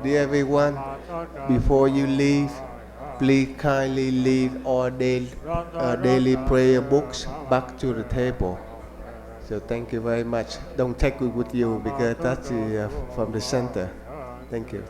Dear everyone, before you leave, please kindly leave all daily prayer books back to the table. So thank you very much. Don't take it with you because that's from the center. Thank you.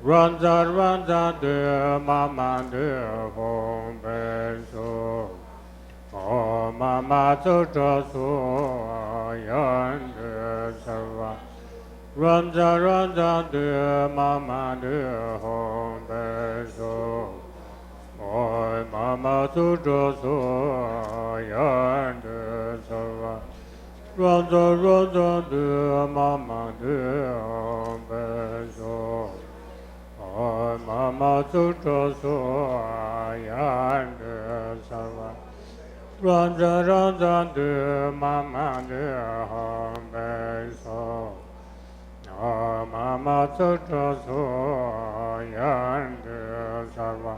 Ranza de mama de hong be so. O mama to so yan de sarva. Ranza de mama de hong be so. O mama to so yan de sarva. Ranza de mama de hong be so. O mama to so yan de sarva. Ranza de mama de hong be so. O mama to so yan de sarva.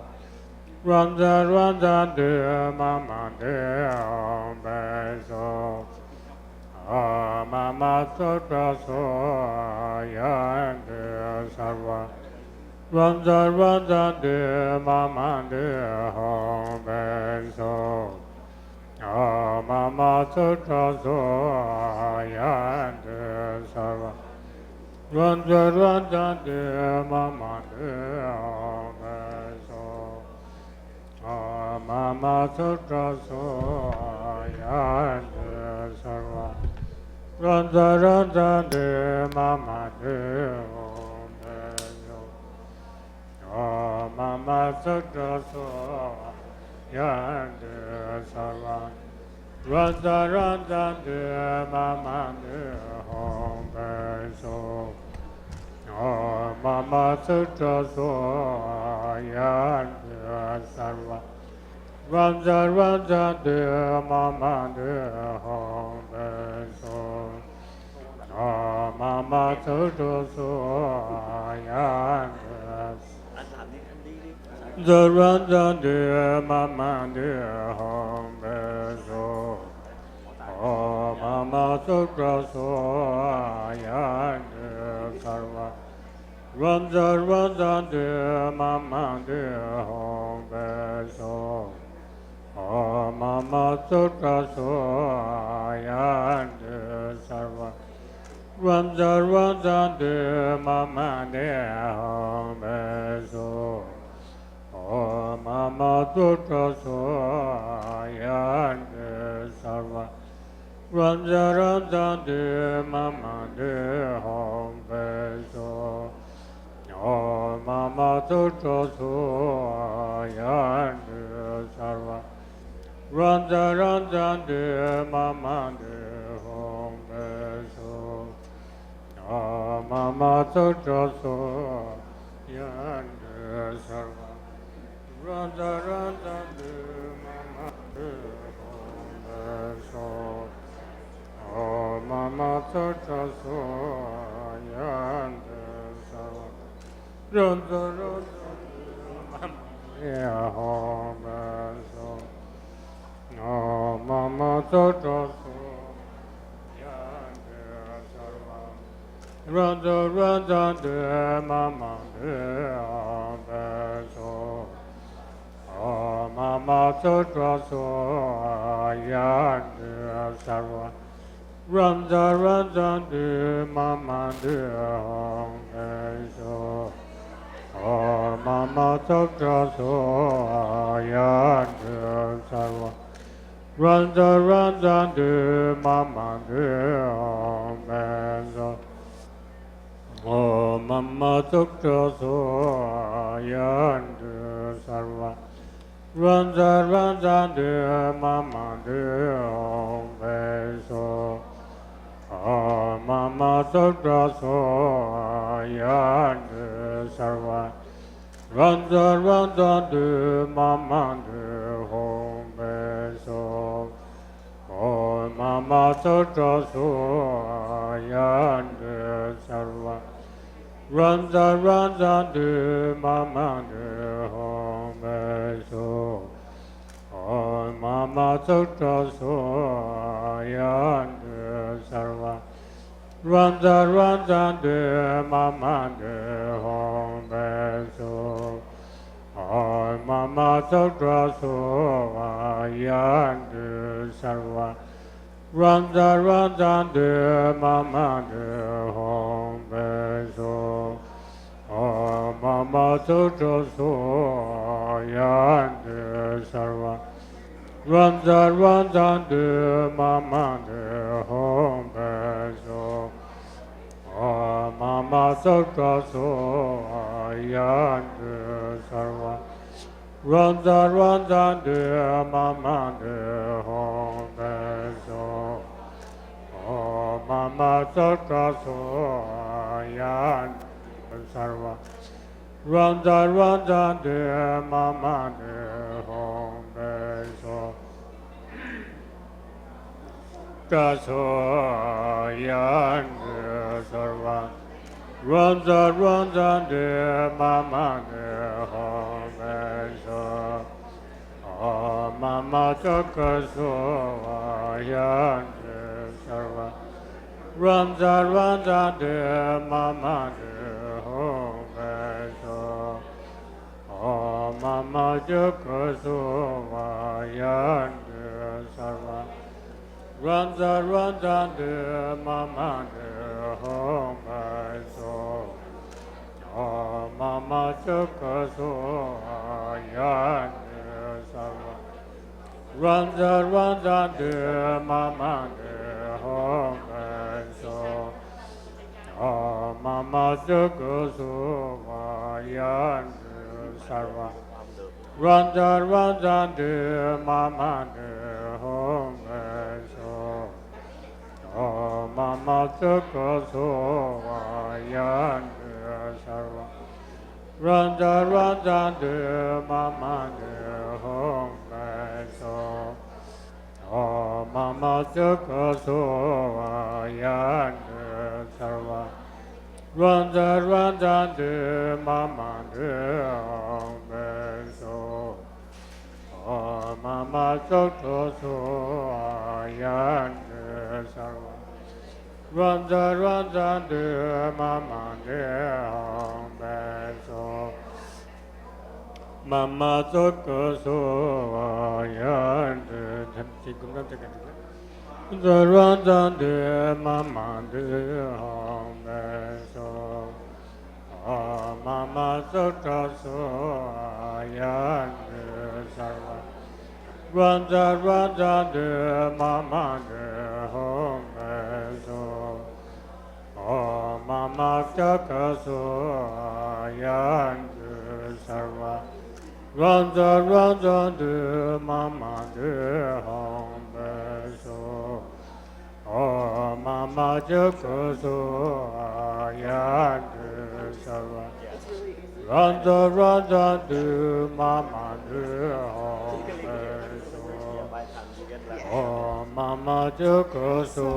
Ranza de mama de hong be so. O mama to so yan de sarva. Ranza de mama de hong be so. O mama to so yan de sarva. Ranza de mama de hong be so. O mama to so yan de sarva. Ranza de mama de hong be so. O mama to so yan de sarva. Ranza de mama de hong be so. O mama to so yan de sarva. Ranza de mama de hong be so. O mama to so yan de Ranza de mama de hong be so. O mama to so yan de sarva. Ranza de mama de hong be so. O mama to so yan de sarva. Ranza de mama de hong be so. O mama to so yan de sarva. Ranza de mama de hong be so. O mama to so yan de sarva. Ranza de mama de hong be so. O mama to so yan de sarva. Ranza de mama de hong be so. O mama to so yan de sarva. Ranza de mama de hong be so. O mama to so yan de sarva. Ranza de mama de hong be so. O mama to so yan de sarva. Ranza de mama de hong be so. O mama to so yan de sarva. Ranza de mama de hong be so. O mama to so yan de sarva. Ranza de mama de hong be so. O mama to so yan de sarva. Ranza de mama de hong be so. O mama to so yan de sarva. Ranza de mama de hong be so. O mama to so yan de sarva. Ranza de mama de hong be so. O mama to so yan de sarva. Ranza de mama de hong be so. O mama mama sutra so yande sarva ranza ranza de mama de home so mama sutra so yande sarva ranza ranza de mama de home so mama sutra so yande sarva ranza ranza de mama de home so so yande sarva ranza ranza de mama de home so mama sutra so yande sarva ranza ranza de mama de home so mama sutra so yande sarva ranza ranza de mama de home so mama sutra so yande sarva ranza ranza de mama de home so mama sutra so yande sarva ranza ranza de mama de home so mama sutra so yande sarva ranza ranza de mama de home so mama sutra so yande sarva ranza ranza de mama de home so mama sutra so yande sarva ranza ranza de mama de home so mama sutra so yande ranza de mama de home so mama sutra so yande sarva ranza ranza de mama de home so mama sutra so yande sarva ranza ranza de mama de home so mama sutra so yande sarva ranza ranza de mama de home so mama sutra so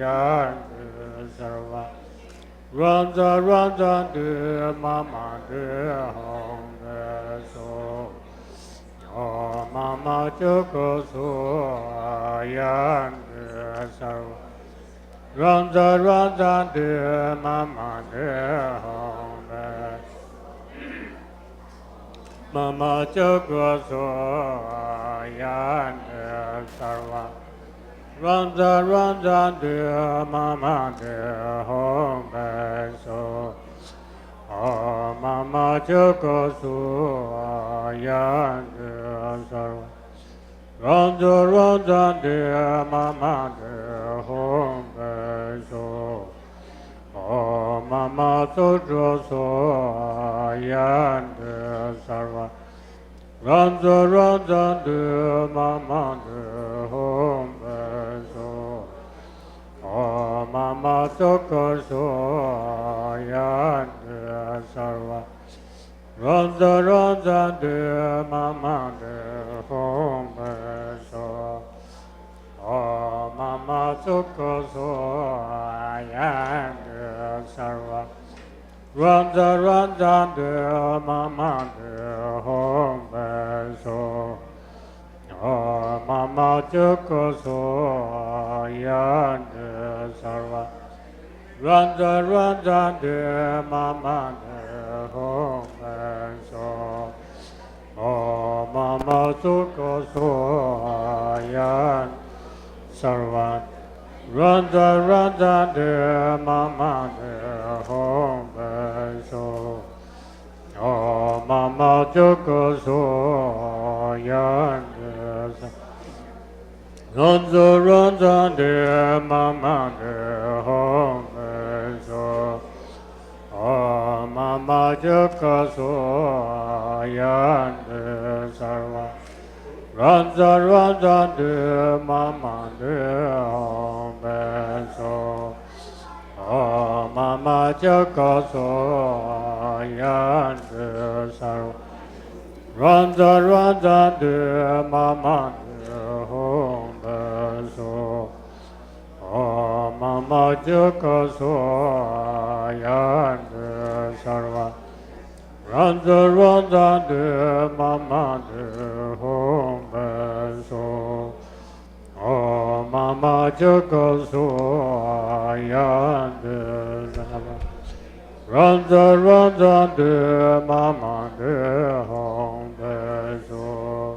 yande sarva ranza ranza de mama de home so mama sutra so yande sarva ranza ranza de mama de home mama sutra so yande sarva ranza ranza de mama de home so mama sutra so yande sarva ranza ranza de mama de home so mama sutra so yande sarva ranza ranza de mama de home so mama sutra so yande sarva ranza ranza de mama de home so mama sutra so yande sarva ranza ranza de mama de home so mama sutra so yande sarva ranza ranza de mama de home so mama sutra so yande sarva ranza ranza de mama de home so choko so yan de Ronzo ronzo de mama de home so mama choko so yan de sarva Ronzo ronzo de mama de home so mama choko so yan de sarva Ronzo ronzo de mama de home so mama choko so yan de sarva Ronzo ronzo de mama de home so mama choko so yan de sarva Ronzo ronzo de mama de home so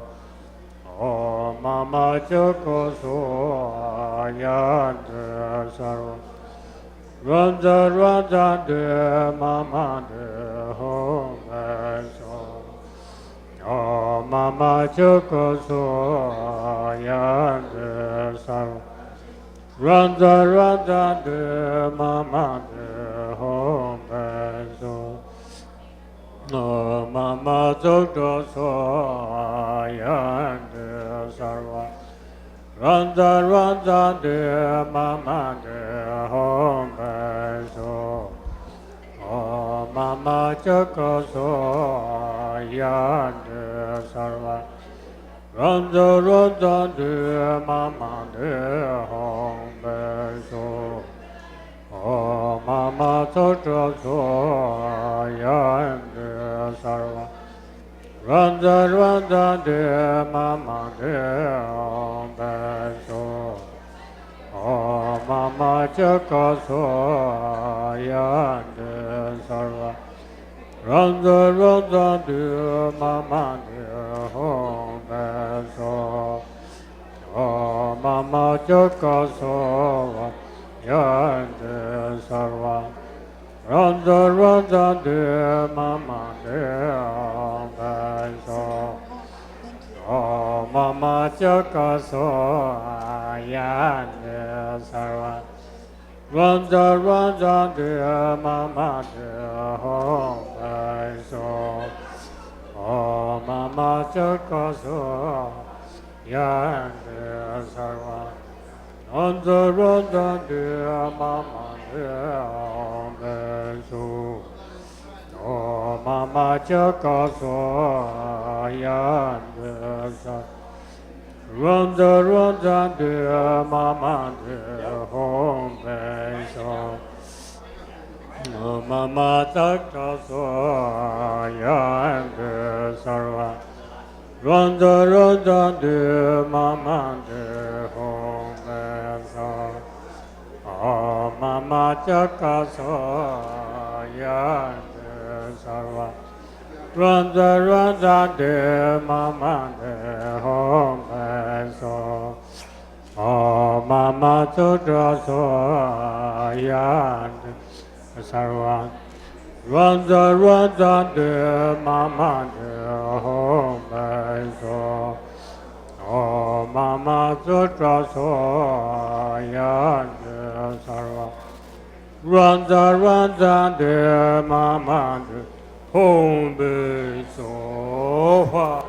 mama choko so yan de sarva Ronzo ronzo de mama de home so mama choko so yan de sarva Ronzo ronzo de mama de home so mama choko so yan de sarva Ronzo ronzo de mama de home so mama choko so yan de sarva Ronzo ronzo de mama de home so mama choko so yan de sarva Ronzo ronzo de mama de home so mama choko so yan de sarva Ronzo ronzo de mama de home so mama choko so yan de sarva Ronzo ronzo de mama de home so mama choko so yan de sarva Ronzo ronzo de mama de home so mama choko so yan de sarva Ronzo ronzo de mama de home so mama choko so yan de sarva Ronzo ronzo de mama de home so mama choko so yan de sarva Ronzo ronzo de mama de home so mama choko so yan de sarva Ronzo ronzo de mama de home so mama choko so yan de sarva Ronzo ronzo de mama de home so mama choko so yan de sarva Ronzo ronzo de mama de home so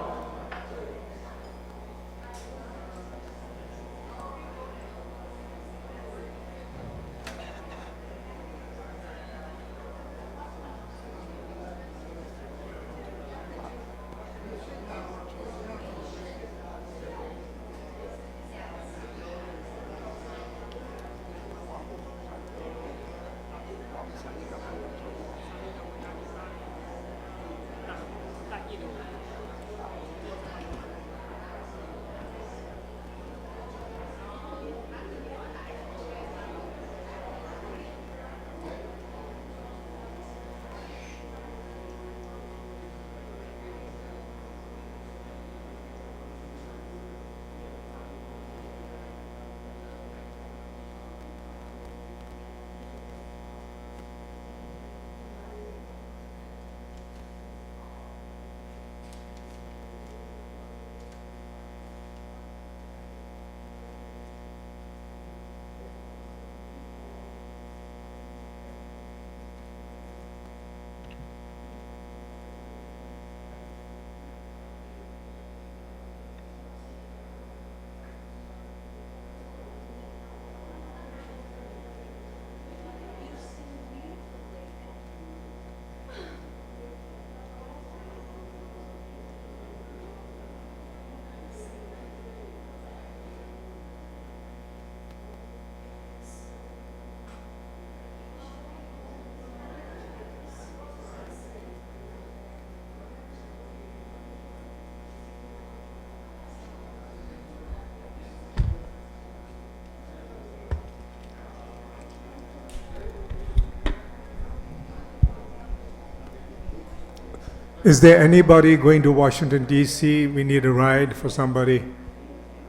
Is there anybody going to Washington, D.C.? We need a ride for somebody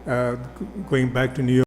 going back to New York.